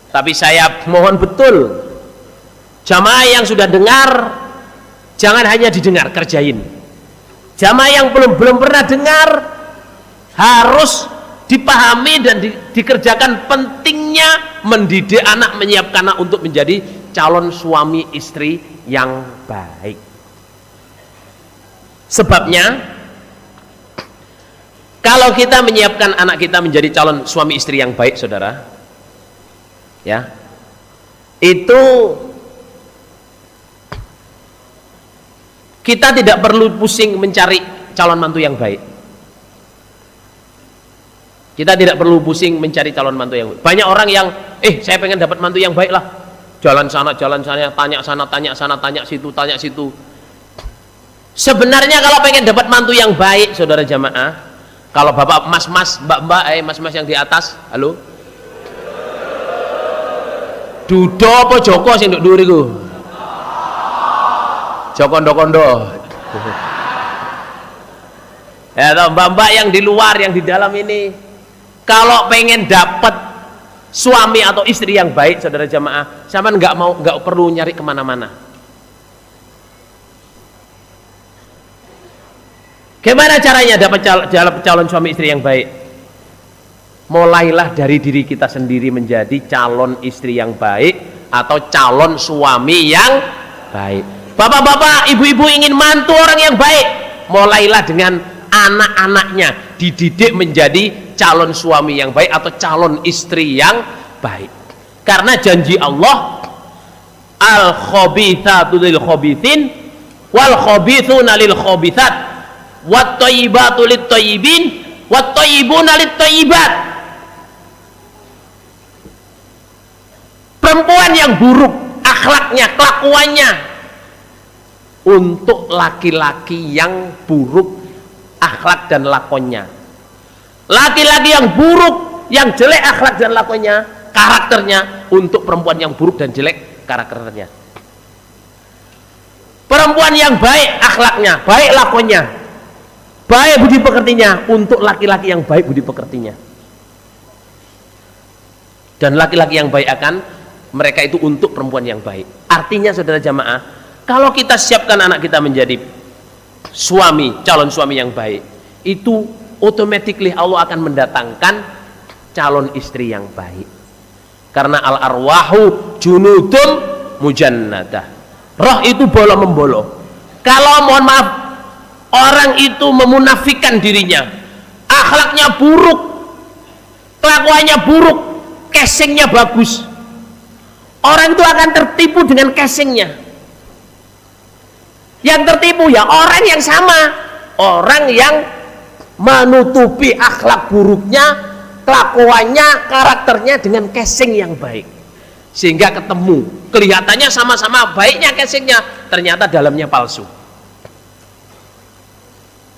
Tapi saya mohon betul jamaah yang sudah dengar jangan hanya didengar, kerjain. Jamaah yang belum pernah dengar harus dipahami dan dikerjakan pentingnya mendidik anak, menyiapkan anak untuk menjadi calon suami istri yang baik. Sebabnya kalau kita menyiapkan anak kita menjadi calon suami istri yang baik, saudara, ya, itu kita tidak perlu pusing mencari calon mantu yang baik. Kita tidak perlu pusing mencari calon mantu yang baik. Banyak orang yang, saya pengen dapat mantu yang baik lah. Jalan sana, tanya sana, tanya sana, tanya situ. Sebenarnya kalau pengen dapat mantu yang baik, saudara jamaah, kalau bapak, mas-mas, mbak-mbak, mas-mas yang di atas, halo? Dudo apa Joko sing nduk dhuwur iku? Jokondo-kondo. Ya, mbak-mbak yang di luar, yang di dalam ini. Kalau pengen dapat suami atau istri yang baik, saudara jamaah, sama nggak perlu nyari kemana-mana. Gimana caranya dapat calon suami istri yang baik? Mulailah dari diri kita sendiri menjadi calon istri yang baik atau calon suami yang baik. Bapak-bapak, ibu-ibu ingin mantu orang yang baik, mulailah dengan anak-anaknya, dididik menjadi calon suami yang baik atau calon istri yang baik. Karena janji Allah, al-khabithatu lil khabithin wal khabithuna lil khabithat wat thayyibatu lit thayyibin wat thayyibuna lit thayyibat. Perempuan yang buruk akhlaknya, kelakuannya, untuk laki-laki yang buruk akhlak dan lakonnya. Laki-laki yang buruk, yang jelek akhlak dan lakonnya, karakternya, untuk perempuan yang buruk dan jelek karakternya. Perempuan yang baik akhlaknya, baik lakonnya, baik budi pekertinya, untuk laki-laki yang baik budi pekertinya. Dan laki-laki yang baik akan mereka itu untuk perempuan yang baik. Artinya saudara jamaah, kalau kita siapkan anak kita menjadi suami, calon suami yang baik, itu automatically Allah akan mendatangkan calon istri yang baik. Karena al-arwahu junudun mujannadah. Roh itu bolo-membolo. Kalau mohon maaf orang itu memunafikan dirinya, akhlaknya buruk, kelakuannya buruk, casingnya bagus, orang itu akan tertipu dengan casingnya. Yang tertipu ya orang yang sama, orang yang menutupi akhlak buruknya, kelakuannya, karakternya dengan casing yang baik, sehingga ketemu kelihatannya sama-sama baiknya casingnya, ternyata dalamnya palsu.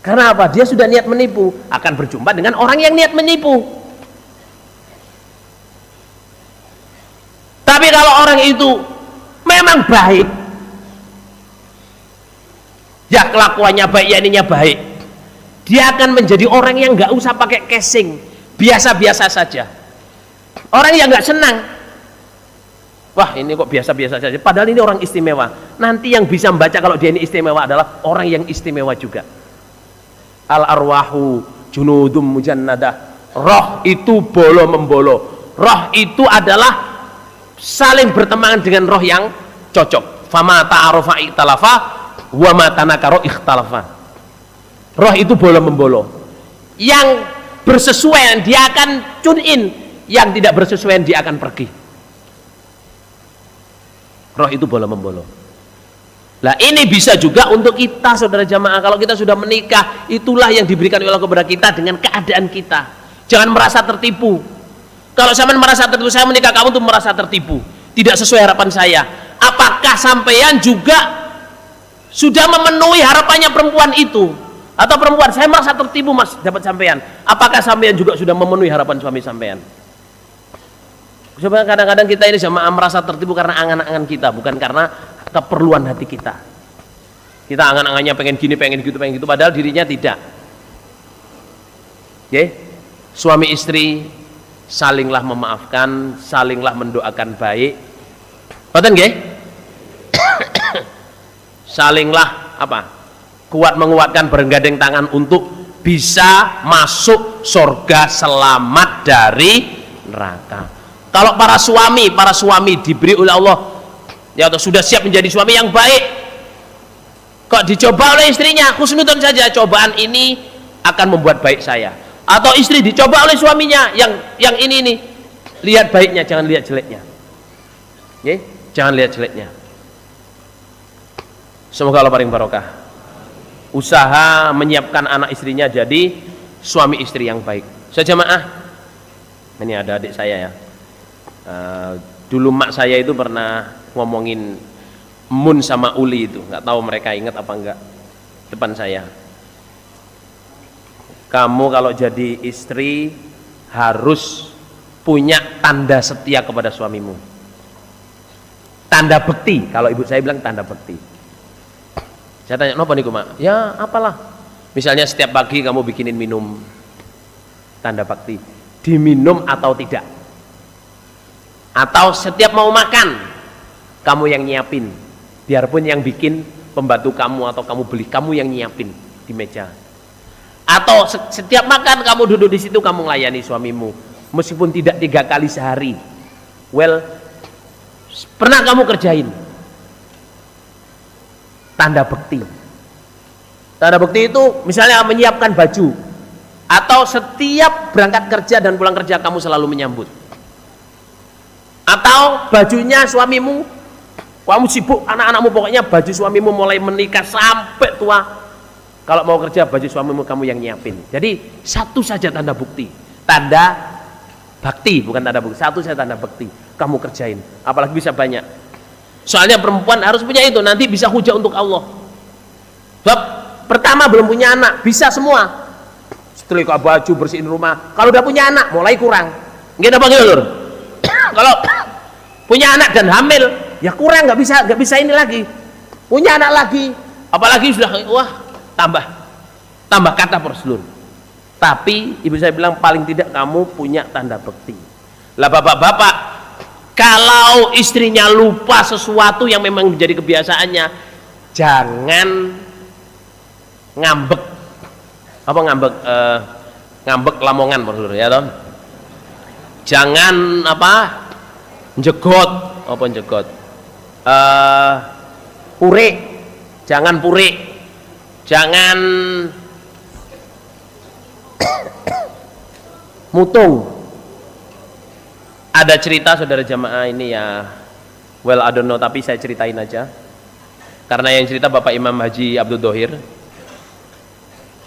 Karena apa? Dia sudah niat menipu, akan berjumpa dengan orang yang niat menipu. Tapi kalau orang itu memang baik, ya kelakuannya baik, ya ininya baik, dia akan menjadi orang yang nggak usah pakai casing, biasa-biasa saja. Orang yang nggak senang, wah ini kok biasa-biasa saja, padahal ini orang istimewa. Nanti yang bisa membaca kalau dia ini istimewa adalah orang yang istimewa juga. Al arwahu junudum mujannadah. Roh itu bolo-membolo. Roh itu adalah saling berteman dengan roh yang cocok. Fama ta'arufa ikhtalafa wa ma tanakaro ikhtalafa. Roh itu bolo-membolo. Yang bersesuaian dia akan tune in, yang tidak bersesuaian dia akan pergi. Roh itu bolo-membolo. Nah ini bisa juga untuk kita saudara jamaah. Kalau kita sudah menikah, itulah yang diberikan oleh Allah kepada kita dengan keadaan kita. Jangan merasa tertipu. Kalau sampean merasa tertipu, saya menikah kamu tuh merasa tertipu, tidak sesuai harapan saya. Apakah sampean juga sudah memenuhi harapannya perempuan itu? Atau perempuan, saya merasa tertipu mas dapat sampean. Apakah sampean juga sudah memenuhi harapan suami sampean? Coba kadang-kadang kita ini jamaah merasa tertipu karena angan-angan kita, bukan karena keperluan hati kita. Kita angan-angannya pengen gini, pengen gitu, padahal dirinya tidak. Nggih. Suami istri salinglah memaafkan, salinglah mendoakan baik. Boten nggih? Salinglah apa? Kuat menguatkan, bergandeng tangan untuk bisa masuk surga selamat dari neraka. Kalau para suami diberi oleh Allah ya atau sudah siap menjadi suami yang baik, kok dicoba oleh istrinya, husnudon saja, cobaan ini akan membuat baik saya. Atau istri dicoba oleh suaminya yang ini lihat baiknya, jangan lihat jeleknya. Oke? Jangan lihat jeleknya. Semoga Allah paling barokah. Usaha menyiapkan anak istrinya jadi suami istri yang baik. Sejamaah, ini ada adik saya ya. Dulu mak saya itu pernah ngomongin Mun sama Uli itu, nggak tahu mereka ingat apa enggak, depan saya. Kamu kalau jadi istri harus punya tanda setia kepada suamimu, tanda bekti. Kalau ibu saya bilang tanda bekti. Saya tanya, "Napa niku, Mak?" "Ya, apalah. Misalnya setiap pagi kamu bikinin minum, tanda bakti. Diminum atau tidak. Atau setiap mau makan, kamu yang nyiapin. Biarpun yang bikin pembantu kamu atau kamu beli, kamu yang nyiapin di meja. Atau setiap makan kamu duduk di situ, kamu melayani suamimu, meskipun tidak 3 kali sehari. Well, pernah kamu kerjain. Tanda bekti. Tanda bekti itu misalnya menyiapkan baju, atau setiap berangkat kerja dan pulang kerja kamu selalu menyambut. Atau bajunya suamimu, kamu sibuk, anak-anakmu, pokoknya baju suamimu mulai menikah sampai tua, kalau mau kerja baju suamimu kamu yang nyiapin. Jadi satu saja tanda bukti, tanda bakti, bukan tanda bukti, satu saja tanda bakti kamu kerjain, apalagi bisa banyak. Soalnya perempuan harus punya itu, nanti bisa hujah untuk Allah. Sebab pertama belum punya anak, bisa semua, setrika baju, bersihin rumah. Kalau udah punya anak mulai kurang. Nggak apa gitu lur. Kalau punya anak dan hamil ya kurang, nggak bisa ini lagi. Punya anak lagi, apalagi sudah wah tambah kata prosedur. Tapi ibu saya bilang paling tidak kamu punya tanda bekti. Lah bapak-bapak, kalau istrinya lupa sesuatu yang memang menjadi kebiasaannya, jangan ngambek. Apa ngambek? Ngambek lamongan prosedur ya toh. Jangan apa? Jegot, apa jegot? Pure. Jangan pure. Jangan mutung. Ada cerita saudara jamaah ini ya, well I don't know, tapi saya ceritain aja karena yang cerita Bapak Imam Haji Abdul Dohir.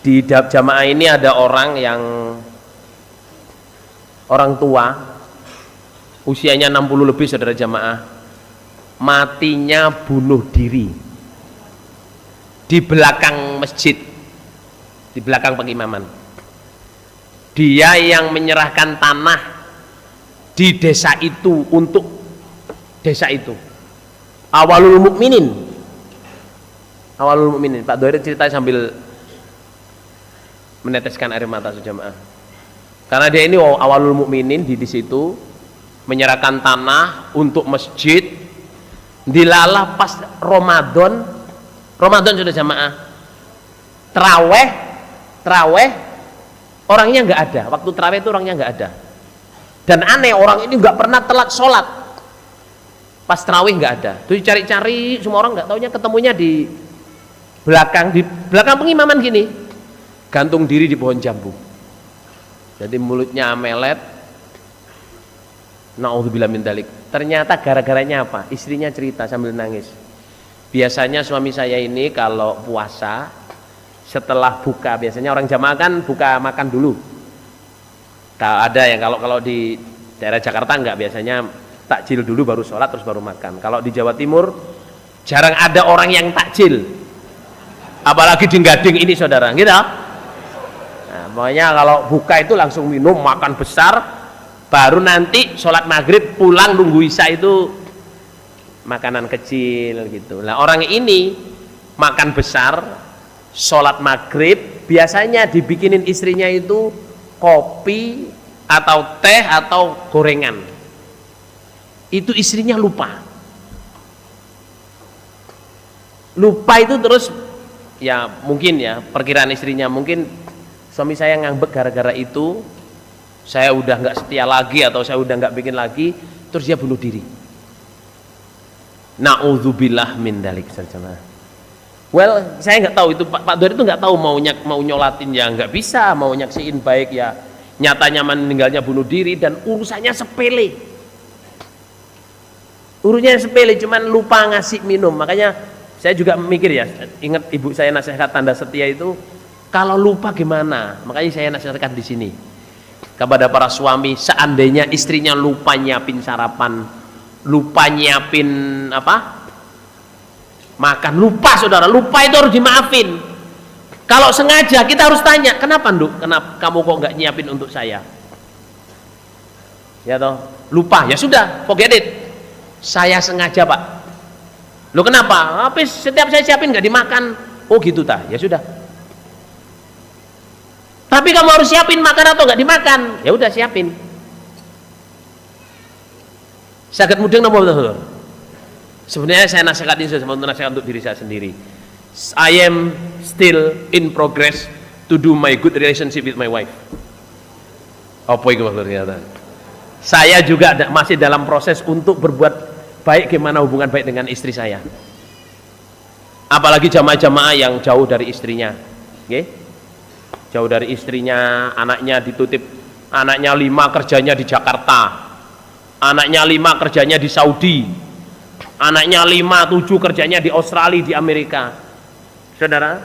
Di jamaah ini ada orang yang orang tua, usianya 60 lebih saudara jamaah, matinya bunuh diri di belakang masjid, di belakang pengimaman. Dia yang menyerahkan tanah di desa itu untuk desa itu. Awalul mukminin, Pak Dohir cerita sambil meneteskan air mata sejamaah. Karena dia ini awalul mukminin di situ menyerahkan tanah untuk masjid. Dilalah pas Ramadan sudah jamaah. Teraweh orangnya nggak ada. Waktu terawih itu orangnya nggak ada. Dan aneh, orang ini nggak pernah telat sholat. Pas terawih nggak ada. Terus cari-cari, semua orang nggak taunya ketemunya di belakang pengimaman gini, gantung diri di pohon jambu. Jadi mulutnya melet. Naudzubillah min dzalik. Ternyata gara-garanya apa? Istrinya cerita sambil nangis. Biasanya suami saya ini kalau puasa setelah buka, biasanya orang jamaah kan buka makan dulu. Ada yang kalau di daerah Jakarta enggak, biasanya takjil dulu baru sholat terus baru makan. Kalau di Jawa Timur jarang ada orang yang takjil, apalagi di Gading ini saudara, gitu. Nah, pokoknya kalau buka itu langsung minum, makan besar, baru nanti sholat maghrib pulang nunggu isya itu makanan kecil gitu. Nah orang ini makan besar, sholat maghrib biasanya dibikinin istrinya itu kopi atau teh atau gorengan, itu istrinya lupa itu terus ya mungkin ya perkiraan istrinya, mungkin suami saya ngambek gara-gara itu, saya udah nggak setia lagi atau saya udah nggak bikin lagi, terus dia bunuh diri. Na'udzubillah min dalik saja. Well, saya nggak tahu itu Pak Dori itu nggak tahu mau nyolatin ya nggak bisa, mau nyaksiin baik ya nyatanya meninggalnya bunuh diri, dan urusannya sepele. Urusannya sepele, cuman lupa ngasih minum. Makanya saya juga mikir ya, ingat ibu saya nasihat tanda setia itu, kalau lupa gimana? Makanya saya nasihatkan di sini kepada para suami, seandainya istrinya lupa nyiapin sarapan, lupa nyiapin makan, lupa saudara, lupa itu harus dimaafin. Kalau sengaja kita harus tanya, kenapa Nduk? Kenapa kamu kok nggak nyiapin untuk saya? Ya toh, lupa, ya sudah, forget it. Saya sengaja Pak. Lo kenapa? Habis setiap saya siapin nggak dimakan. Oh gitu tah, ya sudah. Tapi kamu harus siapin makan atau nggak dimakan? Ya udah siapin. Saged mudeng napa betul? Sebenarnya saya nasihatin nasihat untuk diri saya sendiri. I am still in progress to do my good relationship with my wife. Apa itu maksudnya? Saya juga masih dalam proses untuk berbuat baik, gimana hubungan baik dengan istri saya. Apalagi jamaah-jamaah yang jauh dari istrinya, okay? Jauh dari istrinya, anaknya dititip, anaknya 5 kerjanya di Jakarta, anaknya 5 kerjanya di Saudi, anaknya 5-7 kerjanya di Australia, di Amerika. Saudara,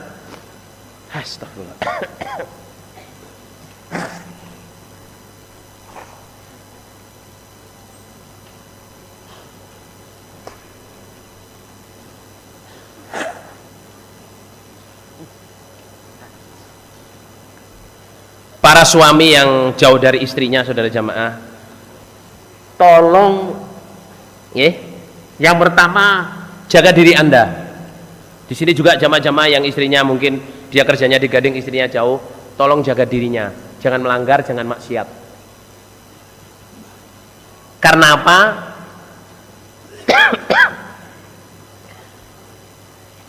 astagfirullah. Para suami yang jauh dari istrinya, saudara jamaah, tolong yang pertama jaga diri Anda. Di sini juga jamaah-jamaah yang istrinya mungkin dia kerjanya di Gading, istrinya jauh, tolong jaga dirinya, jangan melanggar, jangan maksiat. Karena apa?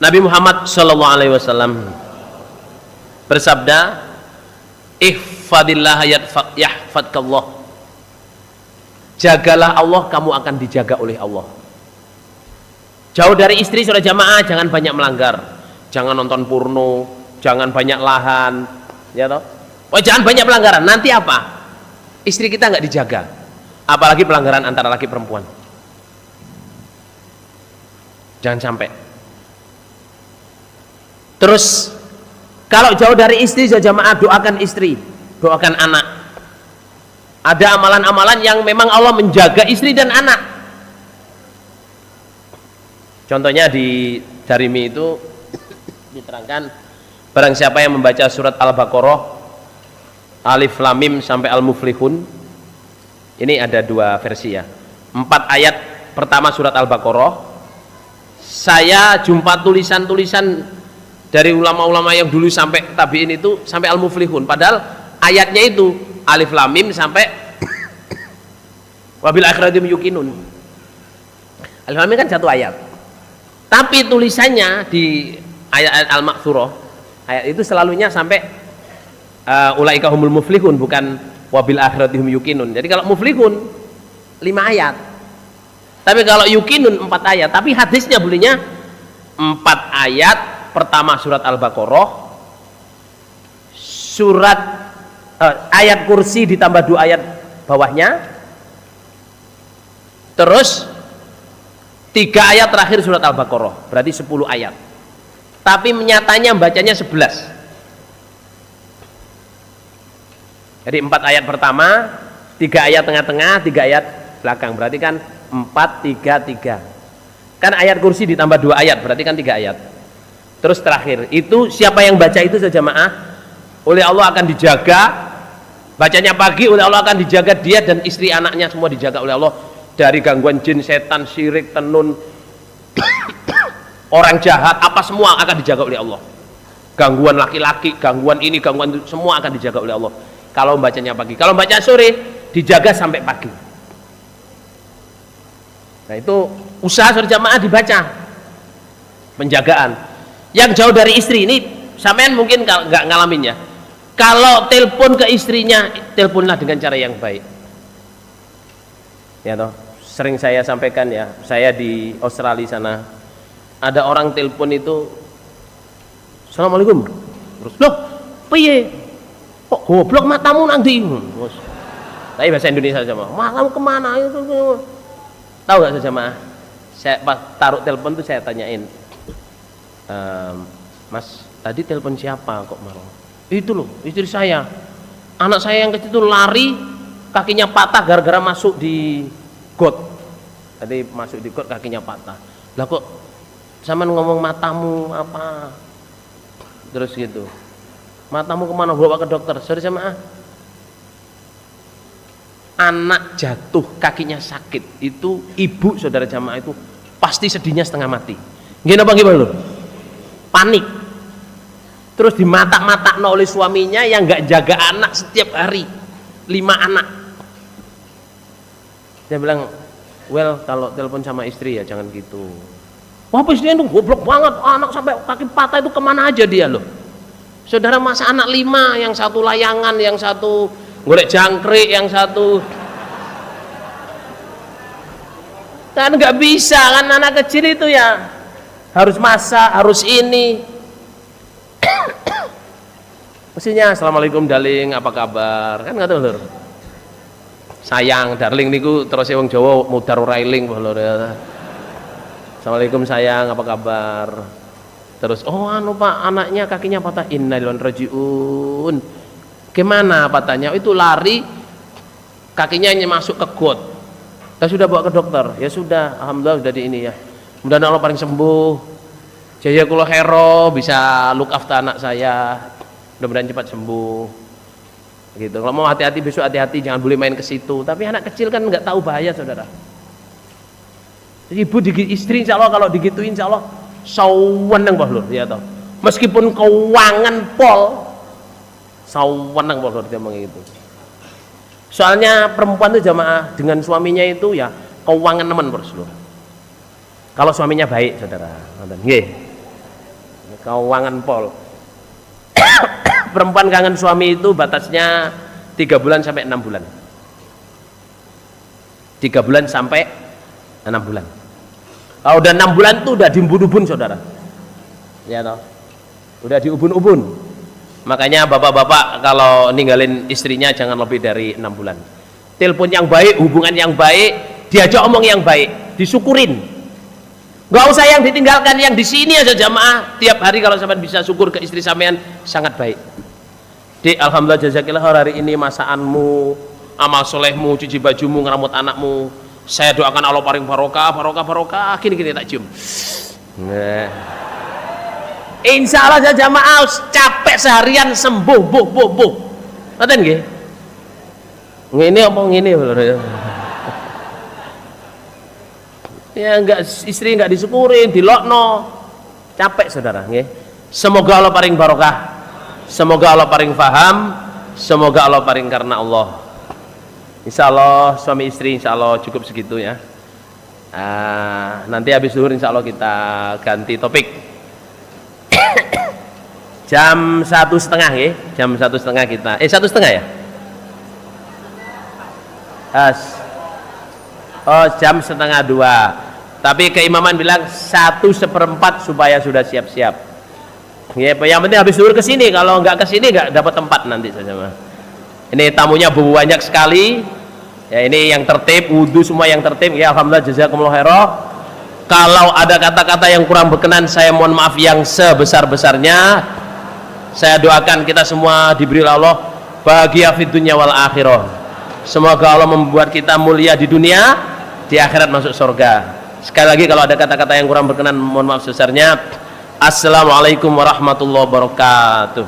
Nabi Muhammad SAW bersabda, ihfadillah yahfadkallah. Jagalah Allah, kamu akan dijaga oleh Allah. Jauh dari istri, saudara jamaah, jangan banyak melanggar, jangan nonton porno, jangan banyak lahan, ya toh. Oh, jangan banyak pelanggaran. Nanti apa? Istri kita nggak dijaga. Apalagi pelanggaran antara laki perempuan. Jangan sampai. Terus kalau jauh dari istri, saudara jamaah, doakan istri, doakan anak. Ada amalan-amalan yang memang Allah menjaga istri dan anak. Contohnya di Darimi itu diterangkan, barang siapa yang membaca surat Al-Baqarah Alif Lam Mim sampai Al-Muflihun, ini ada 2 versi ya, 4 ayat pertama surat Al-Baqarah, saya jumpa tulisan-tulisan dari ulama-ulama yang dulu sampai tabiin itu sampai Al-Muflihun, padahal ayatnya itu Alif Lam Mim sampai wabil akhiratim yukinun. Alif Lam Mim kan 1 ayat, tapi tulisannya di ayat Al-Ma'thurah, ayat itu selalunya sampai ulaika humul muflihun, bukan wabil akhiratihum yukinun. Jadi kalau muflihun 5 ayat, tapi kalau yukinun 4 ayat. Tapi hadisnya bunyinya 4 ayat pertama surat Al-Baqarah, surat ayat kursi ditambah 2 ayat bawahnya, terus 3 ayat terakhir surat Al-Baqarah, berarti 10 ayat. Tapi nyatanya bacanya 11. Jadi 4 ayat pertama, 3 ayat tengah-tengah, 3 ayat belakang, berarti kan 4, 3, 3. Kan ayat kursi ditambah 2 ayat, berarti kan 3 ayat. Terus terakhir, itu siapa yang baca itu sejamaah, oleh Allah akan dijaga. Bacanya pagi, oleh Allah akan dijaga dia dan istri anaknya, semua dijaga oleh Allah dari gangguan jin, setan, syirik, tenun, orang jahat, apa semua akan dijaga oleh Allah. Gangguan laki-laki, gangguan ini, gangguan itu, semua akan dijaga oleh Allah. kalau bacanya pagi. Kalau baca sore dijaga sampai pagi. Nah itu usaha saudara jamaah dibaca, penjagaan. Yang jauh dari istri ini sampean mungkin nggak ngalamin ya. Kalau telepon ke istrinya, teleponlah dengan cara yang baik. Ya toh, sering saya sampaikan ya, saya di Australia sana ada orang telepon itu, Assalamualaikum. Terus, loh, piye? Kok goblok matamu nanti? Tapi bahasa Indonesia sama, matamu kemana itu? Tahu nggak saja jamaah? Saya pas taruh telepon tuh saya tanyain, Mas, tadi telepon siapa kok marah? Itu loh, istri saya. Anak saya yang kecil itu lari, kakinya patah gara-gara masuk di got. Tadi masuk di got kakinya patah. Lah kok sama ngomong matamu apa? Terus gitu. Matamu kemana? Bawa ke dokter. Saudara jamaah. Anak jatuh kakinya sakit itu ibu saudara jamaah itu pasti sedihnya setengah mati. Gimana apa gimana? Panik. Terus dimatak-matak oleh suaminya yang nggak jaga anak setiap hari, 5 anak. Dia bilang, well kalau telepon sama istri ya jangan gitu. Wah istrinya itu goblok banget, anak sampai kaki patah itu kemana aja dia loh. Saudara masa anak 5, yang satu layangan, yang satu golek jangkrik, yang satu kan nggak bisa kan anak kecil itu ya harus masak, harus ini. Mestinya Assalamualaikum darling, apa kabar? Kan nggak tahu lur. Sayang darling niku terus wong Jawa mudhar railing lur. Assalamualaikum sayang, apa kabar? Terus oh anu Pak, anaknya kakinya patah. Innalillahi wa rajiun. Gimana patahnya? Itu lari kakinya masuk ke got. Kita sudah bawa ke dokter. Ya sudah, alhamdulillah sudah di ini ya. Mudah-mudahan Allah paling sembuh. Jazakallahu khairan bisa look after anak saya. Mudah-mudahan cepat sembuh. Gitu. Kalau mau hati-hati besok hati-hati jangan boleh main ke situ. Tapi anak kecil kan nggak tahu bahaya saudara. Ibu istri insya Allah kalau digituin insya Allah saweneng bah lur ya toh. Meskipun keuangan pol saweneng bah lur dia begitu. Soalnya perempuan itu jamaah dengan suaminya itu ya keuangan nemen bos lur. Kalau suaminya baik saudara. Nggih. Keuangan pol. Perempuan kangen suami itu batasnya 3 bulan sampai 6 bulan. 3 bulan sampai 6 bulan. Kalau udah 6 bulan tuh udah diubun-ubun saudara. Ya toh. Udah diubun-ubun. Makanya bapak-bapak kalau ninggalin istrinya jangan lebih dari 6 bulan. Telepon yang baik, hubungan yang baik, diajak omong yang baik, disyukurin. Gak usah yang ditinggalkan, yang di sini aja jamaah. Tiap hari kalau sampean bisa syukur ke istri sampean sangat baik. Dik, alhamdulillah jazakillah hari ini masakanmu, amal solehmu, cuci bajumu, ngeramut anakmu. Saya doakan Allah paling barokah, barokah, gini tak cium. Nah. Insya Allah jamaah capek seharian sembuh, buh. Ngaten nggih? Ngene apa ngene ya enggak, istri enggak disyukurin, dilokno, capek saudara nggih. Semoga Allah paling barokah, semoga Allah paling faham, semoga Allah paling karena Allah. Insya Allah suami istri insya Allah cukup segitu ya. Nanti habis zuhur insya Allah kita ganti topik. Jam 1:30 ya, jam 1:30 kita 1:30 ya. Jam 1:30. Tapi keimaman bilang 1/4 supaya sudah siap-siap. Ya, yang penting habis zuhur ke sini. Kalau nggak ke sini nggak dapat tempat nanti saja. Ini tamunya banyak sekali. Ya ini yang tertib, wudhu semua yang tertib. Ya alhamdulillah jazakumullah khairan. Kalau ada kata-kata yang kurang berkenan saya mohon maaf yang sebesar-besarnya. Saya doakan kita semua diberi Allah bahagia fid dunya wal akhirah. Semoga Allah membuat kita mulia di dunia, di akhirat masuk surga. Sekali lagi kalau ada kata-kata yang kurang berkenan mohon maaf sebesarnya. Assalamualaikum warahmatullahi wabarakatuh.